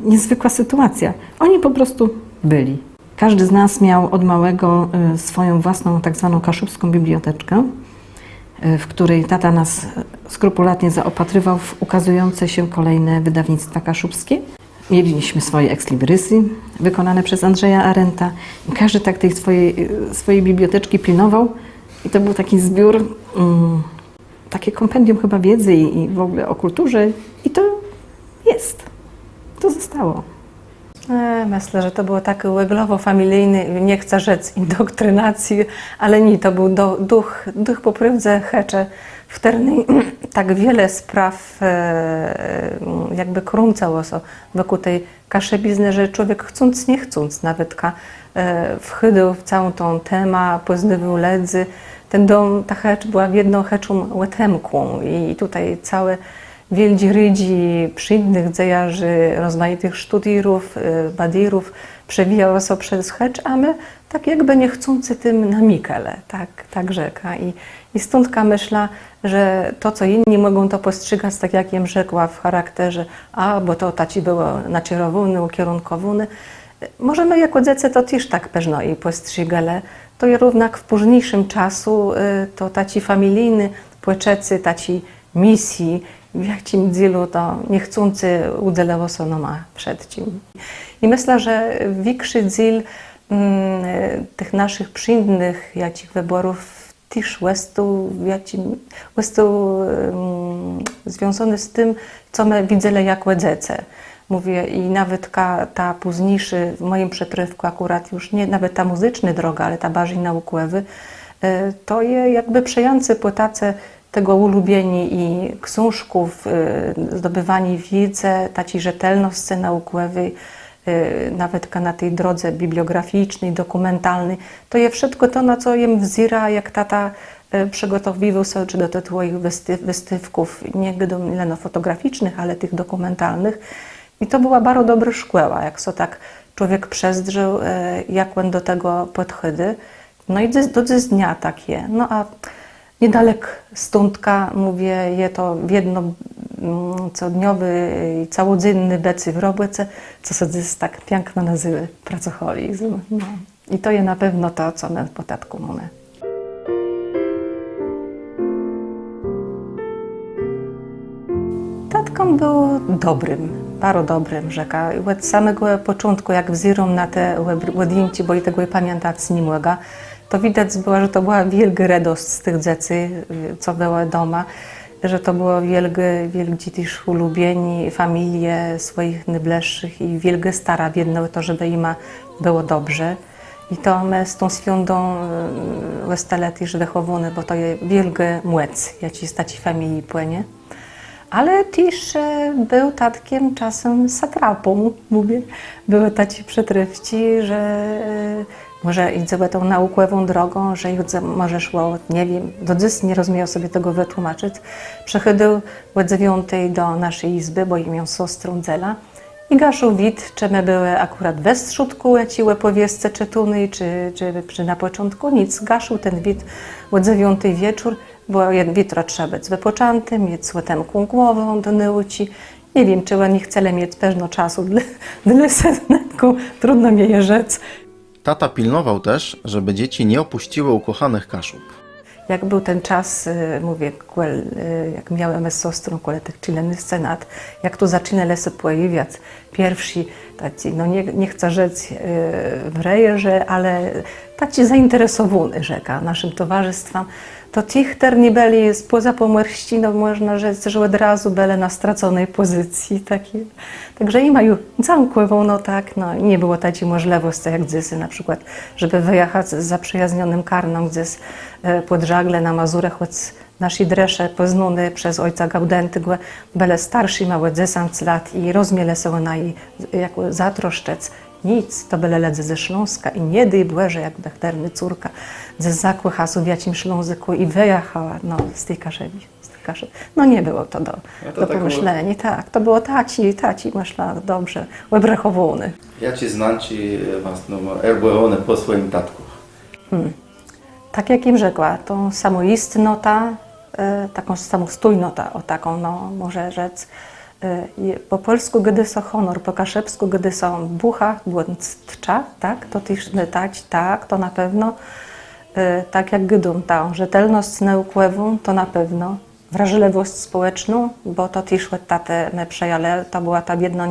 niezwykła sytuacja. Oni po prostu byli. Każdy z nas miał od małego swoją własną tak zwaną kaszubską biblioteczkę, w której tata nas skrupulatnie zaopatrywał w ukazujące się kolejne wydawnictwa kaszubskie. Mieliśmy swoje ekslibrisy wykonane przez Andrzeja Arendta i każdy tak tej swojej biblioteczki pilnował i to był taki zbiór, takie kompendium chyba wiedzy i w ogóle o kulturze i to jest, to zostało. Myślę, że to było takie łeglowo-familijny, nie chcę rzec indoktrynacji, ale nie, to był duch poprywdze hecze, w którym tak wiele spraw jakby krącało się wokół tej kaszebizny, że człowiek chcąc, nie chcąc nawet wchodził w całą tą temę, poznawał ledzy. Ten dom, ta hecz była jedną heczą łatemką i tutaj całe wieldzie rydzi, przyjemnych dzejarzy, rozmaitych sztudirów, badirów przewijało się przez hecz, a my tak jakby nie chcący tym na Mikele, tak rzeka. I stąd myślę, że to, co inni mogą to postrzegać, tak jak jem rzekła w charakterze, bo to taci było nacierowany, ukierunkowany, możemy jako dzieci to też tak pewno i postrzegale. To jednak w późniejszym czasu to taci familijny, płeczecy, taci misji, w jakim dzielu to niechcący udzielało się ma przed tym. I myślę, że większy dziel tych naszych przyjemnych wyborów też jest związany z tym, co my widzieli jako dzieci. Mówię, i nawet ta późniejszy, w moim przetrywku akurat już nie nawet ta muzyczna droga, ale ta bardziej naukowa, to je jakby przejący płytace tego ulubieni i książków, zdobywani wiedzy, takiej rzetelności naukowej, nawet na tej drodze bibliograficznej, dokumentalnej, to je wszystko to, na co jem wzira, jak tata przygotowywał się czy do tytułowych wystawków, nie ile fotograficznych, ale tych dokumentalnych. I to była bardzo dobra szkoła, jak so tak człowiek przezdrzył, jak on do tego podchodzi. No i do dnia takie. No a niedalek stądka, mówię, je to jedno codniowy i całodzienny becy w robocie, co się tak piękno nazywa pracoholizm. No. I to jest na pewno to, co my w podatku mamy. Tatką był dobrym, bardzo dobrym, rzeka. Od samego początku, jak wzieram na te zdjęcia, bo i tego pamiętać nie mogę, to widać było, że to była wielka radość z tych dzieci, co było doma, że to było wielkie też ulubieni familie swoich najbliższych i wielkie stara wiedno to, żeby im było dobrze. I to my z tą świątą łestele też wychowane, bo to jest wielkie młec, jak ci staci familii płynie. Ale też był tatkiem czasem satrapą, mówię. Były taci przetrywci, że może idzie tą naukową drogą, że może szło, nie wiem, do dziś nie rozumiał sobie tego wytłumaczyć. Przychodził o 9 do naszej izby, bo miał siostrę Dzela i gaszył wid, czy my były akurat bez szutku, ci opowieszcze czytuny, czy na początku nic. Gaszył ten wid o 9 wieczór, bo vitro trzeba być wypoczęty, mieć słotemką głową do nauki. Nie wiem, czy oni chceli mieć pewno czasu dla sednetku, trudno mi je rzec. Tata pilnował też, żeby dzieci nie opuściły ukochanych Kaszub. Jak był ten czas, mówię, jak miałem z siostrą, tych czylny scenat, jak tu zaczynali się pojawiać pierwsi tacy, no nie chcę rzec w rejerze, ale tacy zainteresowani rzeka naszym towarzystwem, to tych, którzy nie byli spoza pomierści, no można rzec, że od razu byli na straconej pozycji. Także i mają zamkłową, no tak, no nie było takiej możliwości jak gdzieś na przykład, żeby wyjechać z zaprzyjaźnionym karną gdzieś pod żagle na Mazurach, choć nasi dresze poznane przez ojca Gaudenty byli starsi, małe 10 lat i rozmiele się na i jako zatroszczec. Nic, to byli ledzy ze Śląska i nie daj Boże, jak bechterny córka ze zakłycha w jakim Ślązyku i wyjechała z tej Kaszebi. No nie było to do pomyślenia, tak, to było taci, myślę, dobrze, obrachowany. Ja ci znaczy was, erborone po swoim tatku. Tak jak im rzekła, tą samoistnota, taką samostójnotę, o taką, no może rzec, po polsku gdy są honor, po kaszebsku gdy są bucha, błądcza, tak, to też tak, to na pewno, tak jak gdym tą rzetelność naukową, to na pewno, wrażliwość społeczną, bo to też od tatę my przejęli, to była ta biedna,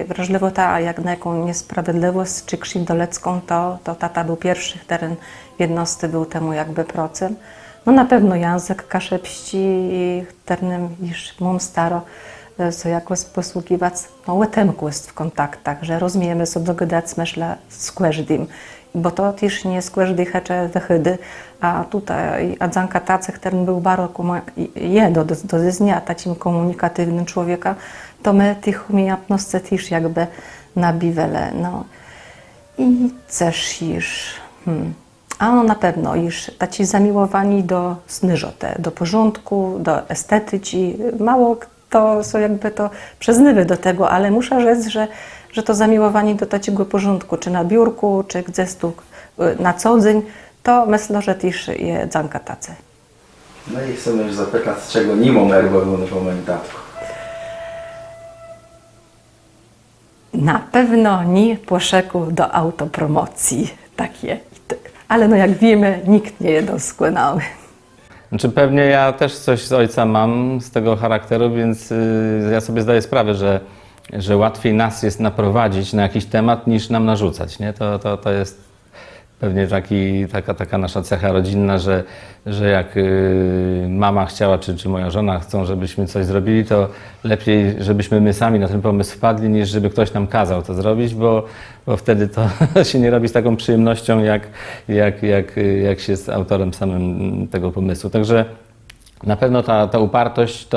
wrażliwota, a jak na jaką niesprawiedliwość czy krzywdolecką, to tata był pierwszy, teren jednostki był temu jakby procem. No na pewno język kaszebści i ternym już mam staro, co jakoś posługiwać, no łytemku jest w kontaktach, że rozumiemy sobie dogadać, myślę, z każdym, bo to też nie z każdej hecze wychydy, a tutaj Adzanka Tacek, ten był baroku, do dnia takim komunikatywnym człowieka, to my tych umiejętności też jakby nabywele, no i też już, a no na pewno już taci zamiłowani do snyżote, do porządku, do estetyki. Mało kto są jakby to przyznywy do tego, ale muszę rzec, że to zamiłowanie do takiego porządku, czy na biurku, czy gdzieś tu na co dzień, to myślę, że też je Dzanka tacy. No i chcę już zapytać, z czego nie mam erborone po moim tatku. Na pewno nie poszeku do autopromocji takie. Ale no jak wiemy, nikt nie jest doskonały. Znaczy pewnie ja też coś z ojca mam z tego charakteru, więc ja sobie zdaję sprawę, że łatwiej nas jest naprowadzić na jakiś temat niż nam narzucać. Nie? To jest pewnie taka nasza cecha rodzinna, że jak mama chciała, czy moja żona chcą, żebyśmy coś zrobili, to lepiej, żebyśmy my sami na ten pomysł wpadli, niż żeby ktoś nam kazał to zrobić, bo wtedy to się nie robi z taką przyjemnością, jak się jest autorem samym tego pomysłu. Także na pewno ta upartość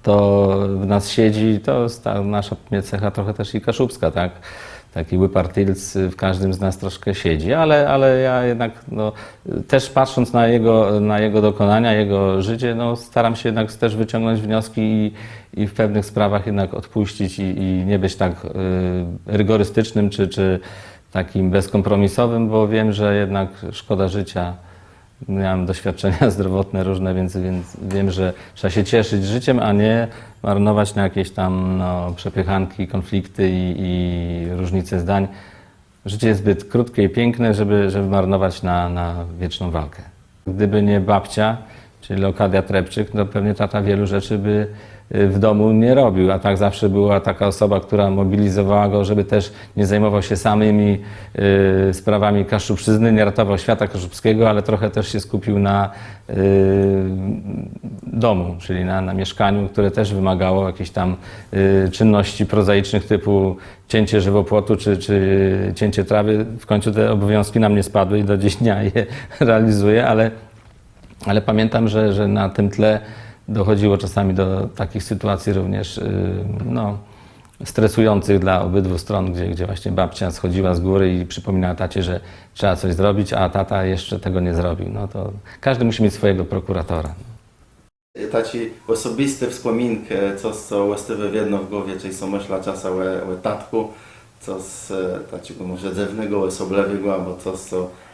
to w nas siedzi, to jest ta nasza cecha trochę też i kaszubska, tak? Taki łypartylc w każdym z nas troszkę siedzi, ale ja jednak też patrząc na jego dokonania, jego życie, staram się jednak też wyciągnąć wnioski i w pewnych sprawach jednak odpuścić i nie być tak rygorystycznym czy takim bezkompromisowym, bo wiem, że jednak szkoda życia. Miałem doświadczenia zdrowotne różne, więc wiem, że trzeba się cieszyć życiem, a nie marnować na jakieś tam przepychanki, konflikty i różnice zdań. Życie jest zbyt krótkie i piękne, żeby marnować na wieczną walkę. Gdyby nie babcia, czyli Leokadia Trepczyk, to pewnie tata wielu rzeczy by w domu nie robił, a tak zawsze była taka osoba, która mobilizowała go, żeby też nie zajmował się samymi sprawami Kaszubszczyzny, nie ratował świata kaszubskiego, ale trochę też się skupił na domu, czyli na mieszkaniu, które też wymagało jakichś tam czynności prozaicznych typu cięcie żywopłotu czy cięcie trawy. W końcu te obowiązki nam nie spadły i do dziś dnia je realizuję, ale pamiętam, że na tym tle dochodziło czasami do takich sytuacji również stresujących dla obydwu stron, gdzie właśnie babcia schodziła z góry i przypominała tacie, że trzeba coś zrobić, a tata jeszcze tego nie zrobił. No to każdy musi mieć swojego prokuratora. Taci osobiste wspominki, co właściwie jedno w głowie, czyli co myśla czasem o tatku, co z takiego może dziwnego, osobliwego, albo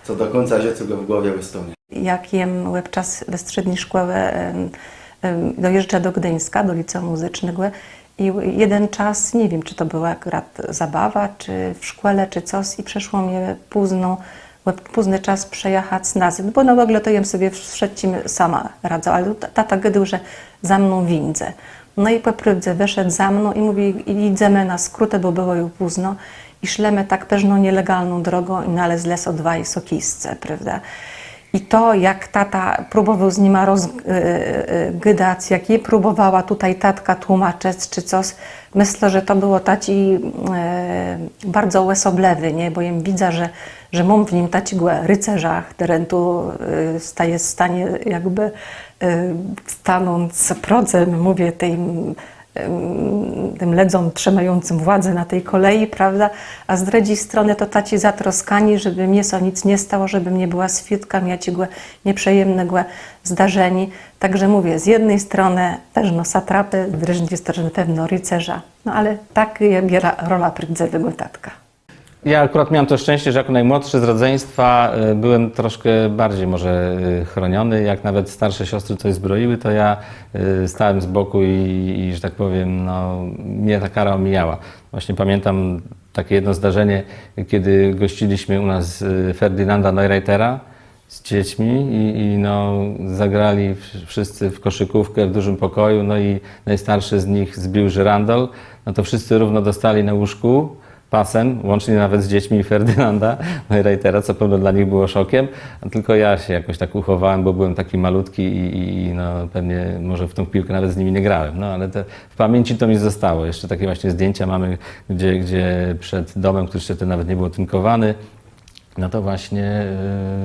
co do końca życia go w głowie wystąpi. Jak jem czas we střední szkole, dojeżdżę do Gdyńska, do liceum muzycznego i jeden czas, nie wiem, czy to była akurat zabawa, czy w szkole, czy coś i przeszło mnie późny czas przejechać na zim, bo w ogóle to jem sobie wszystkim sama radzę, ale tata gadał, że za mną windzę. No i po prawdzie wyszedł za mną i mówi, idziemy na skrótę, bo było już późno i szlemy tak pewną nielegalną drogą i nalezle o dwaj sokisce, prawda? I to, jak tata próbował z nima rozgydać, jak jej próbowała tutaj tatka tłumaczyć czy coś, myślę, że to było taci bardzo łesoblewy, nie? Bo jem widzę, że mam w nim taci rycerza, który tu staje w stanie jakby stanąc procem, mówię, tym ledzom trzymającym władzę na tej kolei, prawda? A z drugiej strony to taci zatroskani, żeby mnie so nic nie stało, żebym nie była świadkami jakiego nieprzyjemnego zdarzenia. Także mówię, z jednej strony pewno satrapy, z drugiej strony pewno rycerza. No ale tak biera rola prędzewego tatka. Ja akurat miałem to szczęście, że jako najmłodszy z rodzeństwa byłem troszkę bardziej może chroniony. Jak nawet starsze siostry coś zbroiły, to ja stałem z boku i że tak powiem, no, mnie ta kara omijała. Właśnie pamiętam takie jedno zdarzenie, kiedy gościliśmy u nas Ferdynanda Neureitera z dziećmi i no, zagrali wszyscy w koszykówkę w dużym pokoju, no i najstarszy z nich zbił żyrandol, no to wszyscy równo dostali na łóżku pasem, łącznie nawet z dziećmi Ferdynanda Neureitera, co pewno dla nich było szokiem, a tylko ja się jakoś tak uchowałem, bo byłem taki malutki i no, pewnie może w tą piłkę nawet z nimi nie grałem, no ale w pamięci to mi zostało. Jeszcze takie właśnie zdjęcia mamy, gdzie przed domem, który jeszcze nawet nie był tynkowany, no to właśnie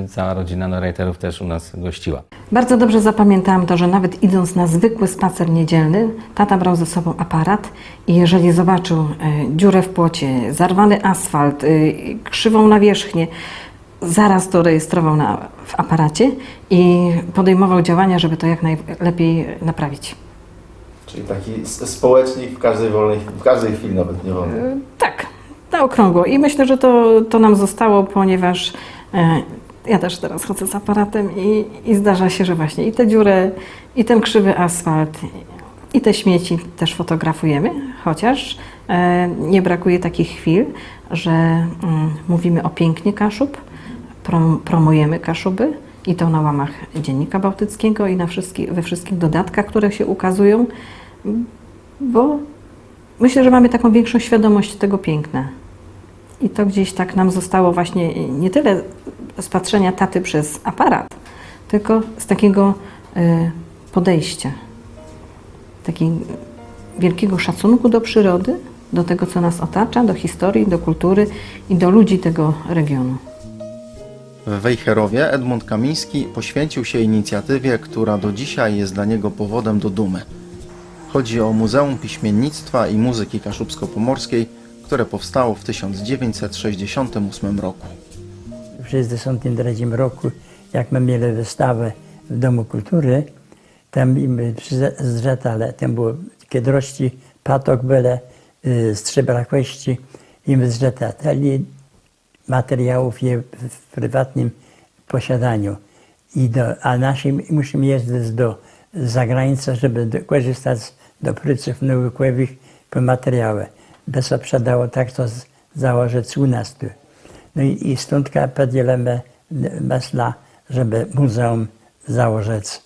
cała rodzina Neureiterów też u nas gościła. Bardzo dobrze zapamiętałam to, że nawet idąc na zwykły spacer niedzielny, tata brał ze sobą aparat i jeżeli zobaczył dziurę w płocie, zarwany asfalt, krzywą nawierzchnię, zaraz to rejestrował w aparacie i podejmował działania, żeby to jak najlepiej naprawić. Czyli taki społecznik w każdej chwili nawet nie wolno. Tak, na okrągło. I myślę, że to nam zostało, ponieważ ja też teraz chodzę z aparatem i zdarza się, że właśnie i tę dziurę, i ten krzywy asfalt, i te śmieci też fotografujemy, chociaż nie brakuje takich chwil, że mówimy o pięknie Kaszub, promujemy Kaszuby i to na łamach Dziennika Bałtyckiego i we wszystkich dodatkach, które się ukazują, bo myślę, że mamy taką większą świadomość tego piękna. I to gdzieś tak nam zostało właśnie nie tyle z patrzenia taty przez aparat, tylko z takiego podejścia, takiego wielkiego szacunku do przyrody, do tego, co nas otacza, do historii, do kultury i do ludzi tego regionu. W Wejherowie Edmund Kamiński poświęcił się inicjatywie, która do dzisiaj jest dla niego powodem do dumy. Chodzi o Muzeum Piśmiennictwa i Muzyki Kaszubsko-Pomorskiej, które powstało w 1968 roku. W 1963 roku, jak my mieli wystawę w Domu Kultury, tam zrzetale, tam było kiedrości, patok byle, strzebrakłości i my zrzetali materiałów je w prywatnym posiadaniu. A nasi musimy jeździć do zagranicy, żeby korzystać do pryców naukowych po materiały. By się sprzedało tak, to założyć u nas tu. No i stąd podzielamy myśla, żeby muzeum założyć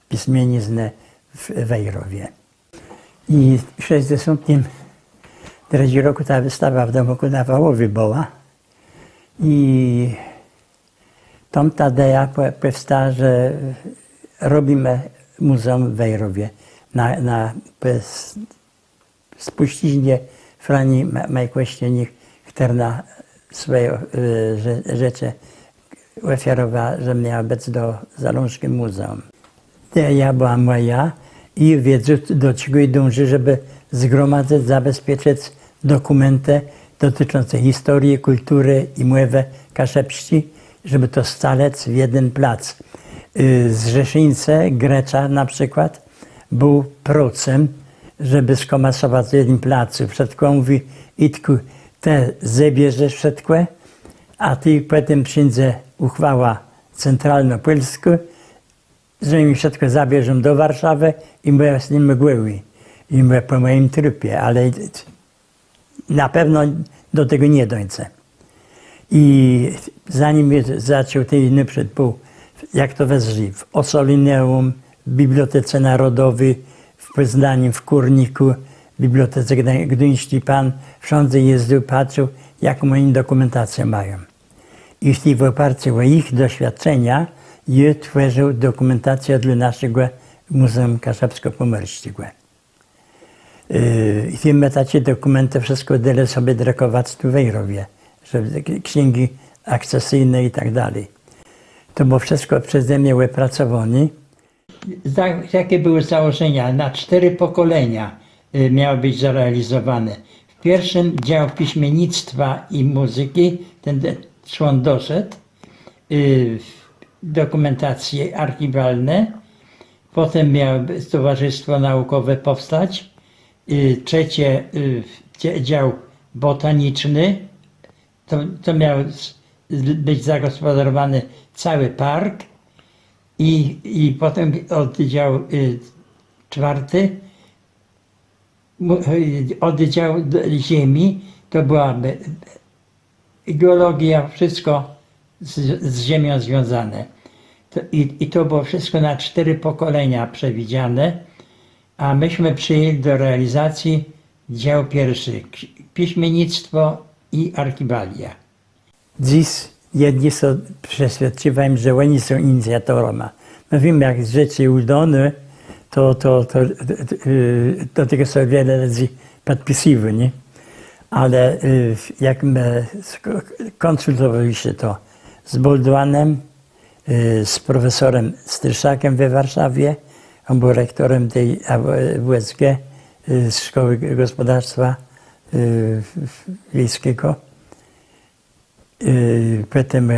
piśmieniznę w Wejherowie. I w 1963 roku ta wystawa w Domu Kunawałowi była. I tam ta idea powstała, że robimy muzeum w Wejherowie na spuściźnie Frani Majkłeścienik, która swoje rzeczy ofiarowała, że miała być do Zalążki muzeum. Idea była moja i wiedzę, do czego dąży, żeby zgromadzić, zabezpieczyć dokumenty dotyczące historii, kultury i mowy kaszepści, żeby to scalać w jeden plac. Z Rzeszyńce, Grecza na przykład, był procem, żeby skomasować w jednym placu. Wszystko mówi, Itku, te zabierzesz wszystko, a ty potem przyjdzie uchwała Centralno-Pylsku, że mi wszystko zabierzą do Warszawy i my z nim mgły. I my po moim trupie, ale na pewno do tego nie dojdę. I zanim zaczął tej naprzód, był, jak to wezli, w Ossolineum, w Bibliotece Narodowej, w Poznaniu, w Kurniku, w Bibliotece Gdyńskiej Pan, wszędzie jeździł, patrzył, jaką oni dokumentację mają. I w oparciu o ich doświadczenia tworzył dokumentację dla naszego Muzeum Kaszubsko-Pomorskiego. I w tym etacie dokumenty wszystko dali sobie drukować tu w Wejrowie, żeby księgi akcesyjne i tak dalej. To było wszystko przeze mnie wypracowane. Jakie były założenia? Na 4 pokolenia miało być zrealizowane. W pierwszym dział piśmiennictwa i muzyki, ten człon doszedł, dokumentacje archiwalne, potem miało Towarzystwo Naukowe powstać, trzecie dział botaniczny, to miał być zagospodarowany cały park i potem oddział czwarty, oddział ziemi, to byłaby geologia, wszystko z ziemią związane. I to było wszystko na 4 pokolenia przewidziane, a myśmy przyjęli do realizacji dział pierwszy, piśmiennictwo i archiwalia. Dziś jedni są przeświadczywają, że oni są inicjatorami. My wiemy, jak rzeczy udane, to do tego są wiele ludzi podpisywało, nie? Ale jak my konsultowaliśmy to z Boldwanem, z profesorem Stryszakiem we Warszawie, on był rektorem tej WSG, z Szkoły Gospodarstwa Wiejskiego. Potem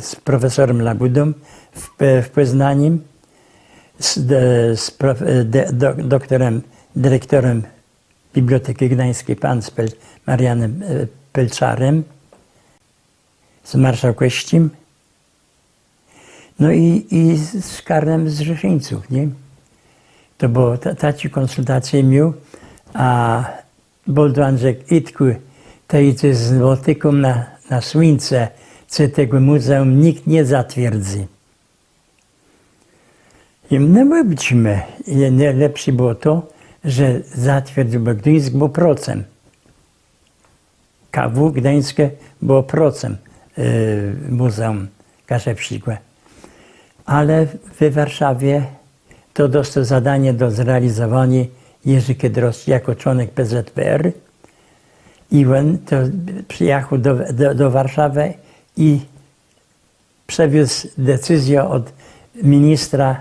z profesorem Labudą w Poznaniu, z doktorem, dyrektorem Biblioteki Gdańskiej, pan z Marianem Pelczarem, z Marszałkościem, no i z Karlem z Rzeszyńców, nie? To było, tacie konsultacje miał, a Boldwan rzekł, Itku, to idzie z motyką na słońce, co tego muzeum nikt nie zatwierdzi. I no mówimy, najlepsze było to, że zatwierdził, bo Gdańsk był procem. KW Gdańskie było procem Muzeum Kaszubskiego. Ale w Warszawie to dostał zadanie do zrealizowania Jerzy Kiedrowski jako członek PZPR. I on to przyjechał do Warszawy i przewiózł decyzję od ministra.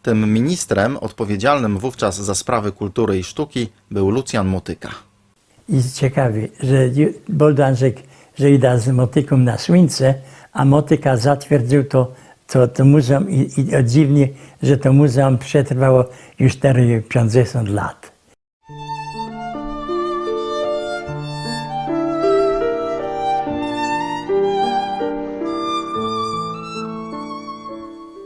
Tym ministrem odpowiedzialnym wówczas za sprawy kultury i sztuki był Lucjan Motyka. I ciekawie, że Boldwan rzekł, że idę z Motyką na słońce, a Motyka zatwierdził to muzeum i dziwnie, że to muzeum przetrwało już 50 lat.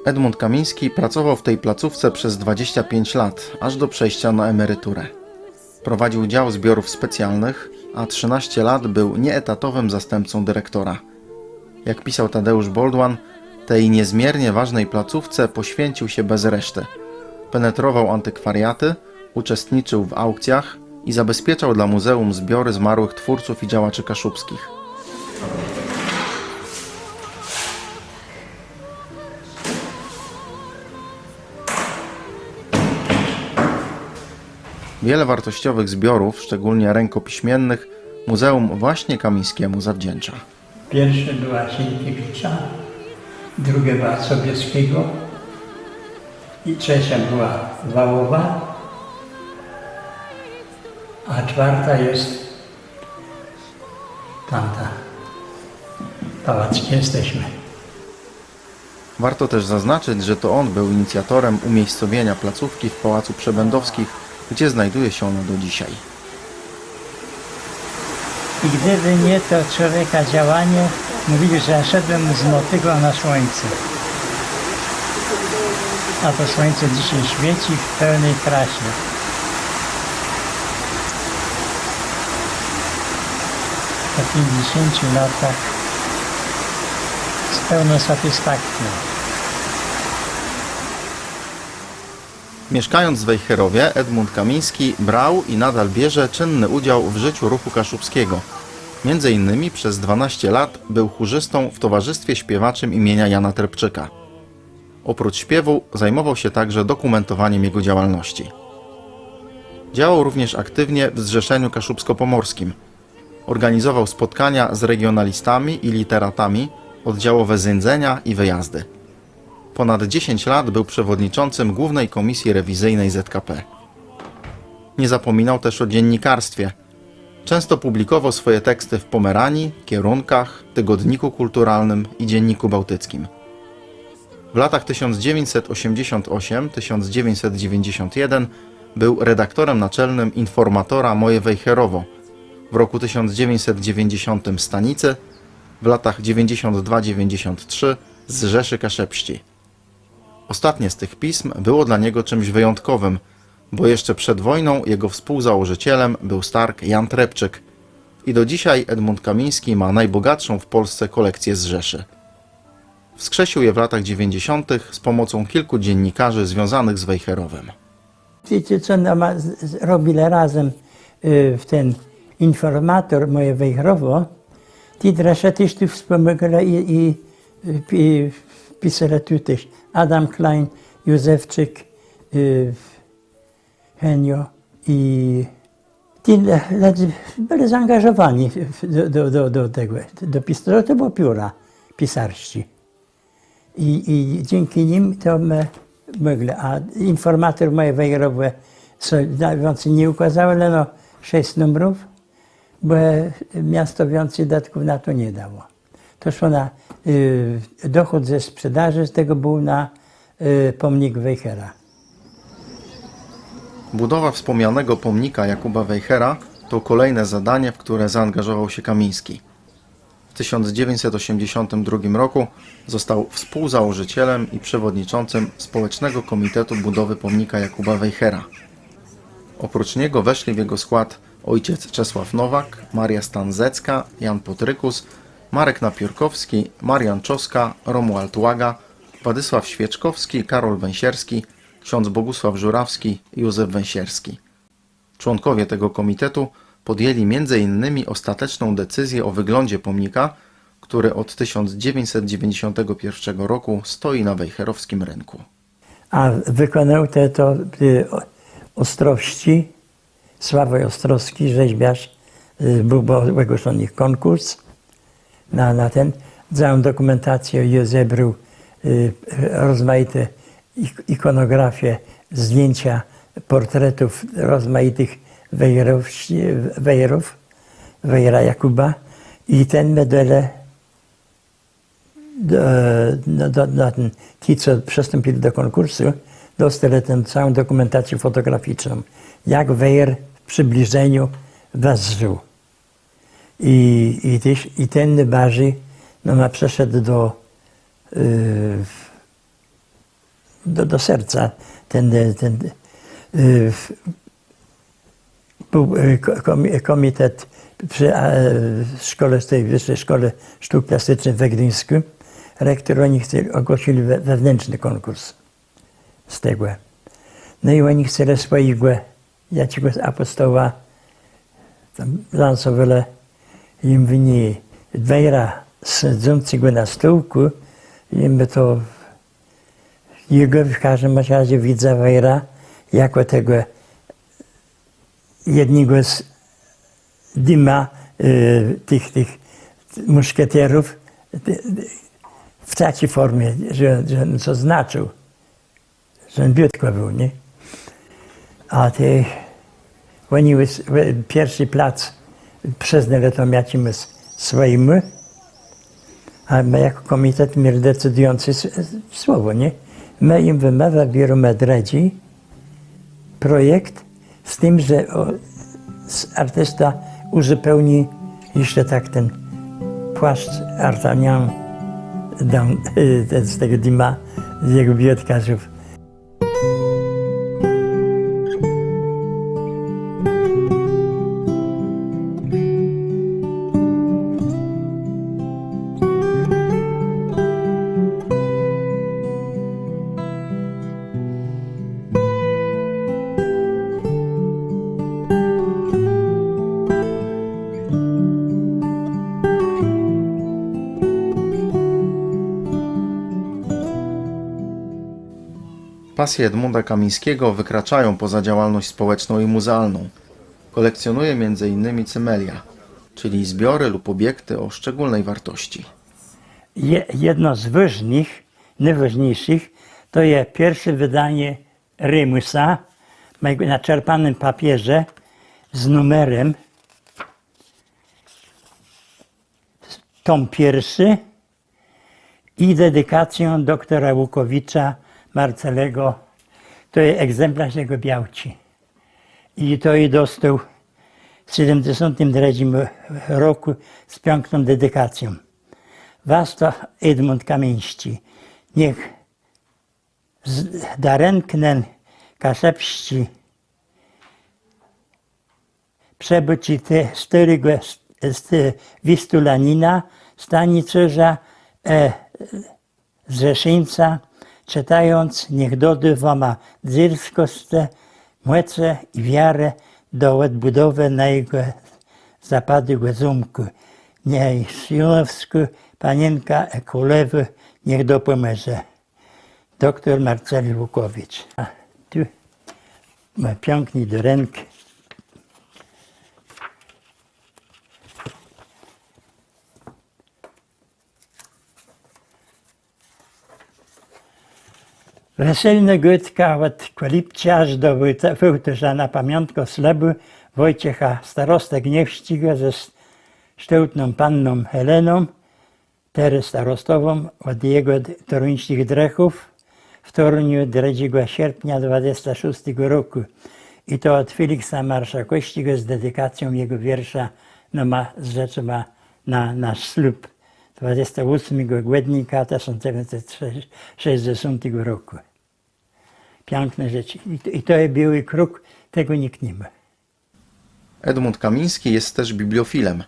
Edmund Kamiński pracował w tej placówce przez 25 lat, aż do przejścia na emeryturę. Prowadził dział zbiorów specjalnych, a 13 lat był nieetatowym zastępcą dyrektora. Jak pisał Tadeusz Boldwan, tej niezmiernie ważnej placówce poświęcił się bez reszty. Penetrował antykwariaty, uczestniczył w aukcjach i zabezpieczał dla muzeum zbiory zmarłych twórców i działaczy kaszubskich. Wiele wartościowych zbiorów, szczególnie rękopiśmiennych, muzeum właśnie Kamińskiemu zawdzięcza. Pierwsza była Sienkiewicza, druga była Sobieskiego i trzecia była Wałowa, a czwarta jest tamta. Pałackie jesteśmy. Warto też zaznaczyć, że to on był inicjatorem umiejscowienia placówki w Pałacu Przebędowskich, gdzie znajduje się ona do dzisiaj. I gdyby nie to człowieka działanie, Mówili, że ja szedłem z motyką na słońce. A to słońce dzisiaj świeci w pełnej krasie. Po 50 latach z pełną satysfakcją. Mieszkając w Wejherowie, Edmund Kamiński brał i nadal bierze czynny udział w życiu ruchu kaszubskiego. Między innymi przez 12 lat był chórzystą w towarzystwie śpiewaczym imienia Jana Trepczyka. Oprócz śpiewu zajmował się także dokumentowaniem jego działalności. Działał również aktywnie w Zrzeszeniu Kaszubsko-Pomorskim. Organizował spotkania z regionalistami i literatami, oddziałowe zędzenia i wyjazdy. Ponad 10 lat był przewodniczącym Głównej Komisji Rewizyjnej ZKP. Nie zapominał też o dziennikarstwie. Często publikował swoje teksty w Pomeranii, Kierunkach, Tygodniku Kulturalnym i Dzienniku Bałtyckim. W latach 1988-1991 był redaktorem naczelnym Informatora Moje Wejherowo, w roku 1990 Stanicy, w latach 92-93 z Rzeszy Kaszepści. Ostatnie z tych pism było dla niego czymś wyjątkowym, bo jeszcze przed wojną jego współzałożycielem był Stark Jan Trepczyk i do dzisiaj Edmund Kamiński ma najbogatszą w Polsce kolekcję z Rzeszy. Wskrzesił je w latach 90. z pomocą kilku dziennikarzy związanych z Wejherowem. Ci, co robili razem w ten Informator Moje Wejherowo, ti dreszcze też tu wspomagali i pisali tu też Adam Klein, Józefczyk, Henio i ci byli zaangażowani do tego, do pisania. To było pióra pisarskie. I dzięki nim to my mogli. A Informator Moje Wejherowo więcej nie ukazało, ale no 6 numerów, bo miasto więcej datków na to nie dało. To szło na dochód ze sprzedaży, z tego był na pomnik Wejhera. Budowa wspomnianego pomnika Jakuba Wejhera to kolejne zadanie, w które zaangażował się Kamiński. W 1982 roku został współzałożycielem i przewodniczącym Społecznego Komitetu Budowy Pomnika Jakuba Wejhera. Oprócz niego weszli w jego skład ojciec Czesław Nowak, Maria Stanzecka, Jan Potrykus, Marek Napiórkowski, Marian Czoska, Romuald Łaga, Władysław Świeczkowski, Karol Węsierski, ksiądz Bogusław Żurawski i Józef Węsierski. Członkowie tego komitetu podjęli m.in. ostateczną decyzję o wyglądzie pomnika, który od 1991 roku stoi na wejherowskim rynku. A wykonał to Ostrowski, Sławoj Ostrowski, rzeźbiarz, był ogłoszony konkurs na ten. Całą dokumentację zebrał, rozmaite ikonografie, zdjęcia portretów rozmaitych wejherów, Wejhera Jakuba i ten medale ci, co przystąpili do konkursu, dostali tę całą dokumentację fotograficzną, jak Wejher w przybliżeniu żył. I ten Barzy przeszedł do serca. Był komitet przy szkole, tej Wyższej Szkole Sztuk Plastycznych we Gdyńsku. Rektor, oni ogłosili wewnętrzny konkurs z tego. No i oni chcieli swojego jakiegoś apostoła lansowali im wini Wejhera siedzący go na stołku, im to jego w każdym razie widza Wejhera jako tego jednego z dyma tych muszkieterów w takiej formie, że co znaczył, że on biutko był, nie? A oni pierwszy plac przyznali to jakimś swoim, a my jako komitet mieli decydujące słowo, nie? My im wybieramy dredzi projekt z tym, że artysta uzupełni jeszcze tak ten płaszcz Artagnan z tego dyma, z jego biotkarzów. Pasje Edmunda Kamińskiego wykraczają poza działalność społeczną i muzealną. Kolekcjonuje m.in. cymelia, czyli zbiory lub obiekty o szczególnej wartości. Jedno z ważnych, najważniejszych, to jest pierwsze wydanie Rymusa na czerpanym papierze z numerem tom pierwszy i dedykacją doktora Łukowicza Marcelego. To jest egzemplarz jego białci. I to i dostał w 1973 roku z piękną dedykacją. Was to Edmund Kamiński. Niech darenknen kaszepści przebyci te styrygłe wistulanina stanicerza zrzeszyńca, czytając, niech dody wama dzirskoste, młece i wiarę do odbudowy na jego zapadłego zumku. Niech Silowsku panienka Kulewy niech dopomoże. Doktor Marceli Łukowicz. A tu ma piękny do ręki. Weselna gotka od Kolipcia aż do Wołtysza na pamiątkę ślubu Wojciecha starosta Gniewściga ze sztełtną panną Heleną, teraz starostową od jego toruńskich drechów w Toruniu 3 sierpnia 26 roku. I to od Feliksa Marszałkowskiego z dedykacją jego wiersza ma na nasz ślub 28 grudnia 1960 roku. Piękne rzeczy. I to jest biały kruk, tego nikt nie ma. Edmund Kamiński jest też bibliofilem.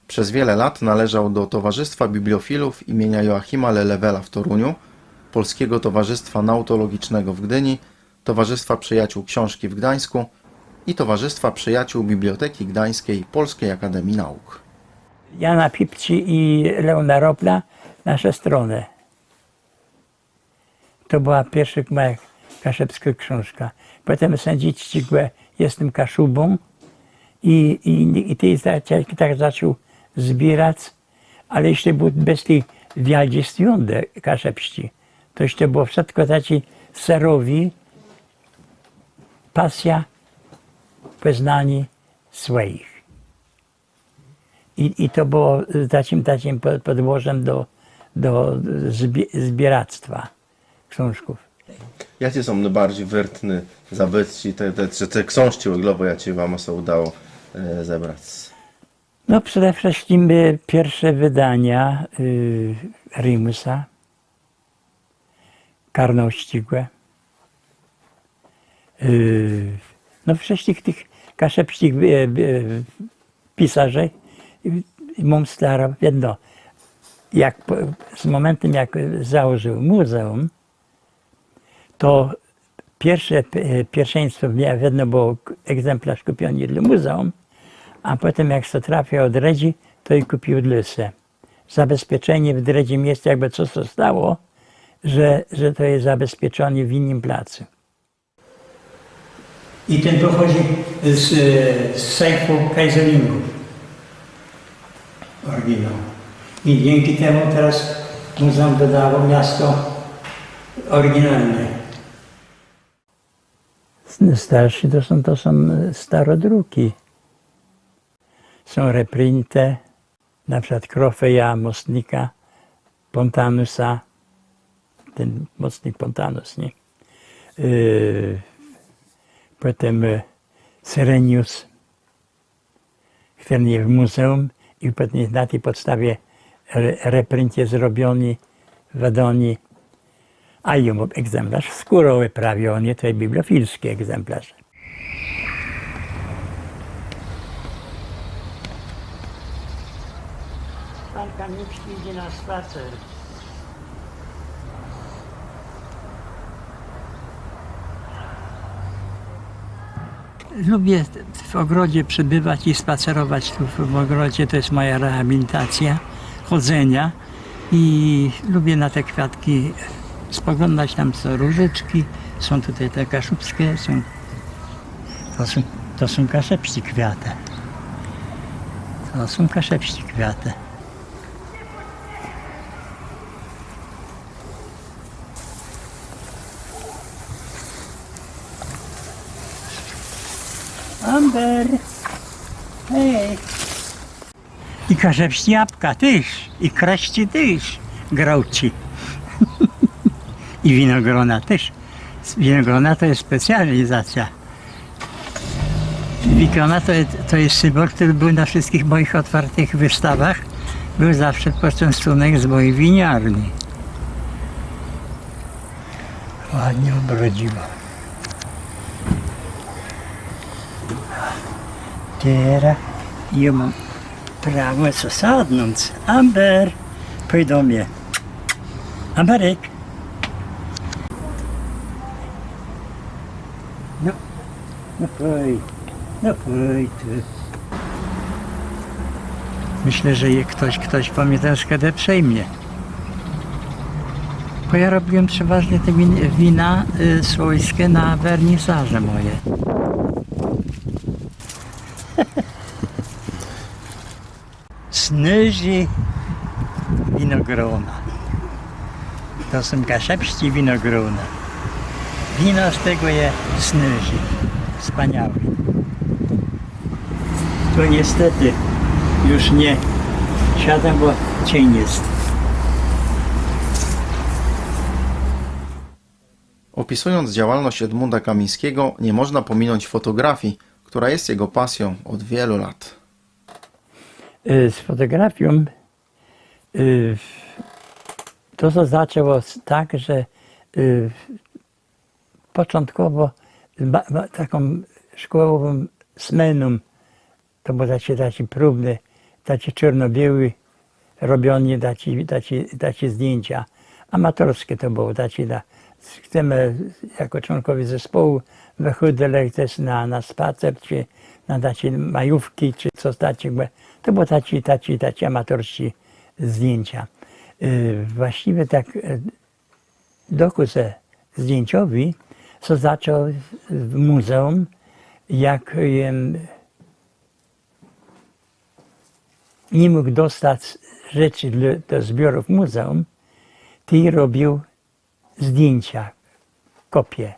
Przez wiele lat należał do Towarzystwa Bibliofilów imienia Joachima Lelewela w Toruniu, Polskiego Towarzystwa Nautologicznego w Gdyni, Towarzystwa Przyjaciół Książki w Gdańsku i Towarzystwa Przyjaciół Biblioteki Gdańskiej Polskiej Akademii Nauk. Jana Pipci i Leona Ropla, nasze strony. To była pierwsza moja kaszebska książka. Potem sędzić jestem Kaszubą i tak zaczął zbierać, ale jeszcze był bez tej wialdzistwiąde kaszebści. To jeszcze było wszystko taci serowi, pasja, poznanie swoich. I to było takim podłożem do zbieractwa książków. Jakie są najbardziej wertne zabytki, te książki oglowo, jakie wam się udało zebrać? No przede wszystkim pierwsze wydania Rymusa, Karnościgłe. No wszystkich tych kaszebskich pisarzy mam staro, jedno, z momentem jak założył muzeum, to pierwszeństwo wiadomo było egzemplarz kupiony dla muzeum, a potem jak to trafiał od Redzi, to i kupił dla się. Zabezpieczenie w Redzim jest jakby coś to stało, że to jest zabezpieczone w innym placu. I ten pochodzi z sejfu Kaiserlingów. Oryginał. I dzięki temu teraz muzeum wydało miasto oryginalne. Starsi to są starodruki. Są reprinte, na przykład Krofeja, Mostnika, Pontanusa, ten Mostnik Pontanus, nie? Potem Syrenius, który jest w muzeum i potem na tej podstawie reprint jest robiony w Adonii, a i egzemplarz skórowy prawie, on jest to bibliofilski egzemplarz. Pan Kamiński idzie na spacer. Lubię w ogrodzie przebywać i spacerować tu w ogrodzie, to jest moja rehabilitacja chodzenia i lubię na te kwiatki spoglądać, tam są różyczki, są tutaj te kaszubskie, to są kaszepści kwiaty. To są kaszepści kwiaty. Amber, hej! I kaszepści jabłka też, i kraści też, grauci. I winogrona też. Winogrona to jest specjalizacja. Winogrona to jest symbol, który był na wszystkich moich otwartych wystawach. Był zawsze poczęstunek z mojej winiarni. Ładnie obrodziło. Teraz ja mam prawo co sadnąć. Amber, pójdź do mnie. Amberek. No pójdź tu. Myślę, że ktoś pamięta, kiedy przejmie. Bo ja robiłem przeważnie te wina swojskie na wernisaże moje. Snyży winogrona. To są kaszepści winogrona. Wino z tego jest snyży. Wspaniały. To niestety już nie siadam, bo cień jest. Opisując działalność Edmunda Kamińskiego, nie można pominąć fotografii, która jest jego pasją od wielu lat. Z fotografią to zaczęło tak, że początkowo taką szkołową smeną, to było takie próbne, takie czarno-białe, robione takie zdjęcia. Amatorskie to było, chcemy jako członkowie zespołu wychodzili też na spacer, czy na takie majówki, czy coś takiego. To było takie amatorskie zdjęcia. Właściwie tak dokuz zdjęciowy, co zaczął w muzeum, jak nie mógł dostać rzeczy do zbiorów muzeum, to robił zdjęcia, kopie.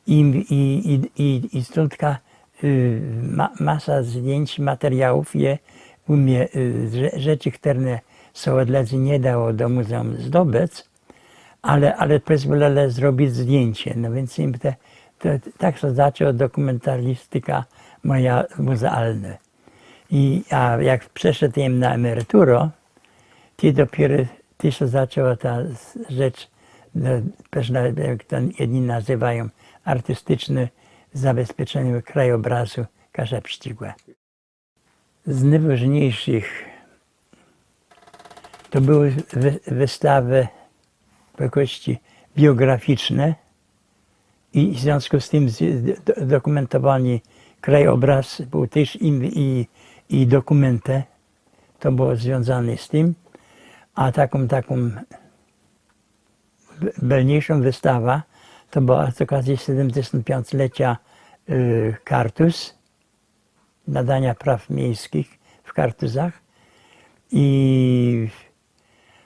I stąd masa zdjęć, materiałów rzeczy, które Sołodledzy nie dało do muzeum zdobyć, ale pozwolili zrobić zdjęcie. No więc tak się zaczęła dokumentarystyka moja muzealna. A jak przeszedłem na emeryturę, to dopiero się zaczęła ta rzecz, jak to jedni nazywają, artystyczne zabezpieczenie krajobrazu kaszepściego. Z najważniejszych to były wystawy jakości biograficzne i w związku z tym dokumentowany krajobraz był też i dokumenty, to było związane z tym, a taką pełniejszą wystawę to była z okazji 75-lecia Kartus, nadania praw miejskich w Kartuzach i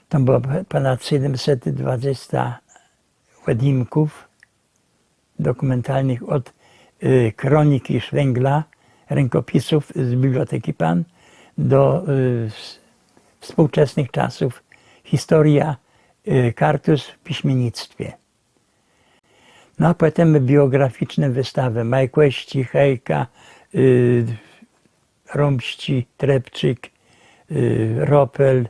tam było ponad 720 ładunków dokumentalnych od kroniki Szwęgla, rękopisów z Biblioteki Pan do współczesnych czasów, historia Kartus w piśmiennictwie. No a potem biograficzne wystawy Majkweści, Hejka, Rąbści, Trepczyk, Ropel,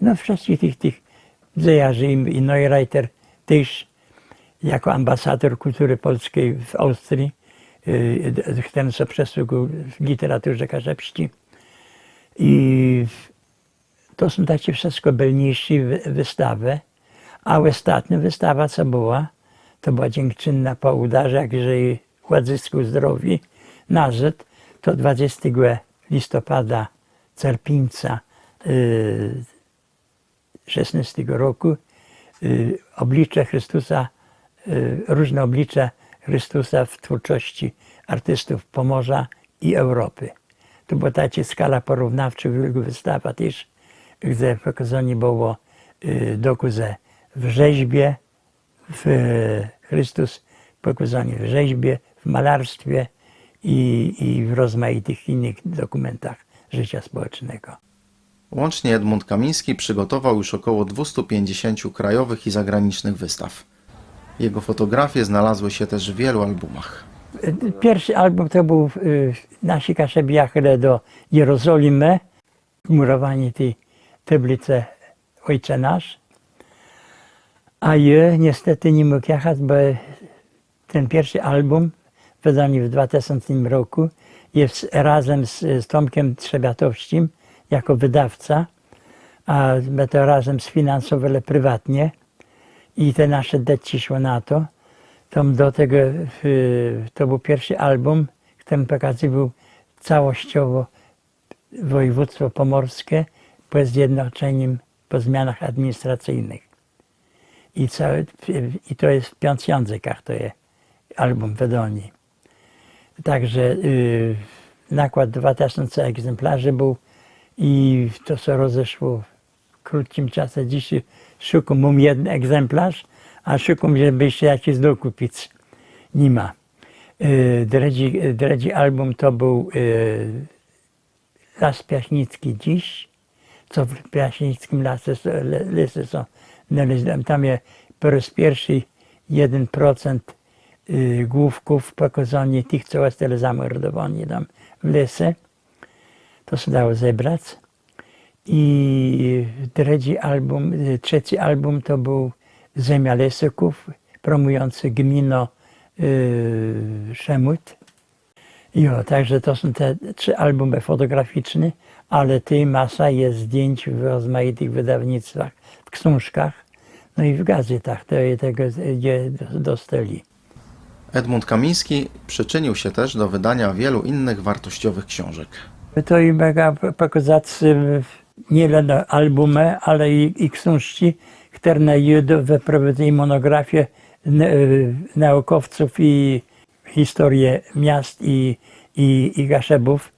no wszystkich tych zejarzy i Neureiter też jako ambasador kultury polskiej w Austrii, ten co przesługł w literaturze kaszebskiej. I to są takie wszystko belniejsze wystawy, a ostatnia wystawa co była, to była dziękczynna po udarze, jakże i Ładzysku zdrowi, nazad, to 20 listopada Czerpińca 16 roku oblicze Chrystusa, różne oblicza Chrystusa w twórczości artystów Pomorza i Europy. To była taka skala porównawcza, wystawa też, gdzie pokazane było dokuzy w rzeźbie, Chrystus pokazany w rzeźbie, w malarstwie i w rozmaitych innych dokumentach życia społecznego. Łącznie Edmund Kamiński przygotował już około 250 krajowych i zagranicznych wystaw. Jego fotografie znalazły się też w wielu albumach. Pierwszy album to był nasi Kaszebiachle do Jerozolimy, murowanie tej tablicy Ojcze Nasz. A ja niestety nie mógł jechać, bo ten pierwszy album, wydany w 2000 roku, jest razem z Tomkiem Trzebiatowskim jako wydawca, a my to razem sfinansowali prywatnie i te nasze dzieci szło na to. Do tego, to był pierwszy album, który pokazywał całościowo województwo pomorskie po zjednoczeniem, po zmianach administracyjnych. I to jest w 5 językach, to jest album wydany. Także nakład 2000 egzemplarzy był i to co rozeszło w krótkim czasie. Dzisiaj szukam, mam jeden egzemplarz, a szukam, żeby się jakiś dokupić. Nie ma. Drugi album to był Las Piaśnicki dziś, co w Piaśnickim lesy są. Tam jest po raz pierwszy 1% główków pokazanie tych, co zostali zamordowani tam w lesie. To się dało zebrać. I trzeci album to był Ziemia Lesyków, promujący gmino Szemut. Także to są te 3 albumy fotograficzne, ale tej masa jest zdjęć w rozmaitych wydawnictwach, w książkach, no i w gazetach, tego dostali. Edmund Kamiński przyczynił się też do wydania wielu innych wartościowych książek. To i mogę pokazać nie tylko albumy, ale i książki, które wyprowadzili monografię naukowców i historię miast i Kaszebów.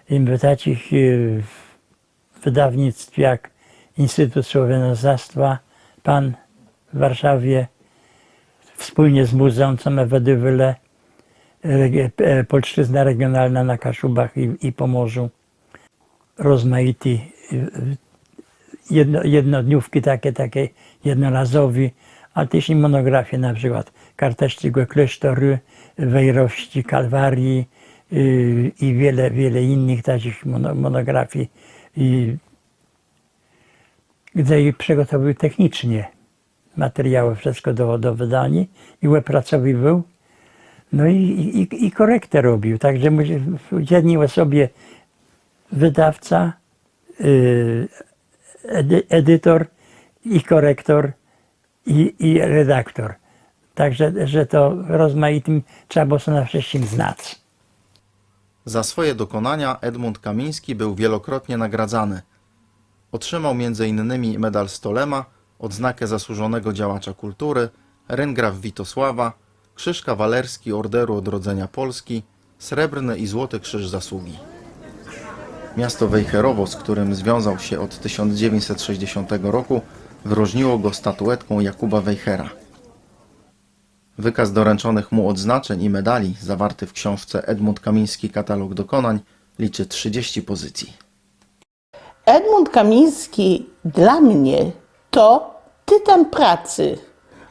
W takich wydawnictw jak Instytut Słowianoznawstwa, PAN w Warszawie, wspólnie z muzeum, co my wydawali, Polszczyzna Regionalna na Kaszubach i Pomorzu. Rozmaite jednodniówki, takie jednorazowe, ale też i monografie, na przykład Kartaśnego Klasztoru, Wejrowści, Kalwarii i wiele innych takich monografii, gdzie przygotowywał technicznie materiały, wszystko do wydania i opracowywał. No i korektę robił, także jednej osobie wydawca, edytor i korektor i redaktor. Także, że to rozmaitym trzeba było się na wszystkim znać. Za swoje dokonania Edmund Kamiński był wielokrotnie nagradzany. Otrzymał m.in. medal Stolema, odznakę zasłużonego działacza kultury, ryngraf Witosława, Krzyż Kawalerski Orderu Odrodzenia Polski, Srebrny i Złoty Krzyż Zasługi. Miasto Wejherowo, z którym związał się od 1960 roku, wyróżniło go statuetką Jakuba Wejhera. Wykaz doręczonych mu odznaczeń i medali, zawarty w książce Edmund Kamiński Katalog Dokonań, liczy 30 pozycji. Edmund Kamiński dla mnie to tytan pracy.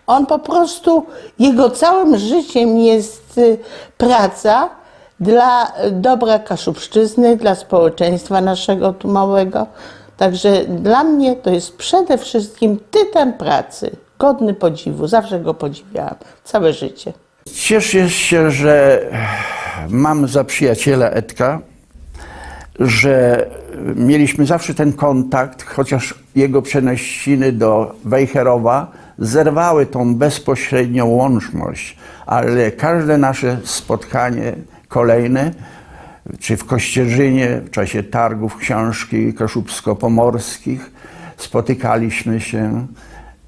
On po prostu, jego całym życiem jest praca dla dobra Kaszubszczyzny, dla społeczeństwa naszego tu małego. Także dla mnie to jest przede wszystkim tytan pracy, godny podziwu. Zawsze go podziwiałam, całe życie. Cieszę się, że mam za przyjaciela Edka, że mieliśmy zawsze ten kontakt, chociaż jego przenosiny do Wejherowa zerwały tą bezpośrednią łączność, ale każde nasze spotkanie kolejne, czy w Kościerzynie, w czasie targów książki kaszubsko-pomorskich, spotykaliśmy się.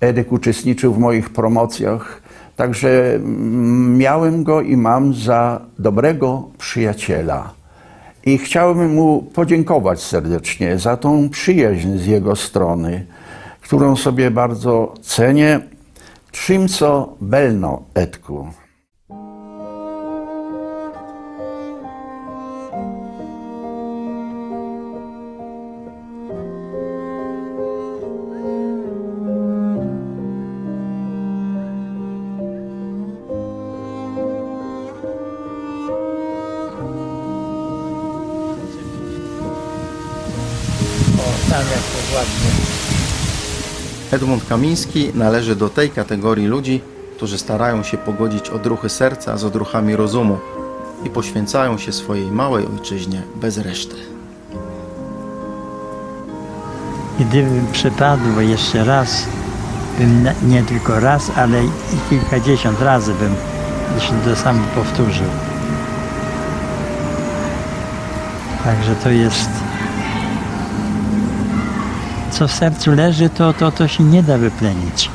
Edek uczestniczył w moich promocjach, także miałem go i mam za dobrego przyjaciela. I chciałbym mu podziękować serdecznie za tą przyjaźń z jego strony, którą sobie bardzo cenię. Czym co belno, Edku. Edmund Kamiński należy do tej kategorii ludzi, którzy starają się pogodzić odruchy serca z odruchami rozumu i poświęcają się swojej małej ojczyźnie bez reszty. Gdybym przypadł jeszcze raz, bym nie tylko raz, ale i kilkadziesiąt razy bym to samo powtórzył. Także to jest... Co w sercu leży, to się nie da wyplenić.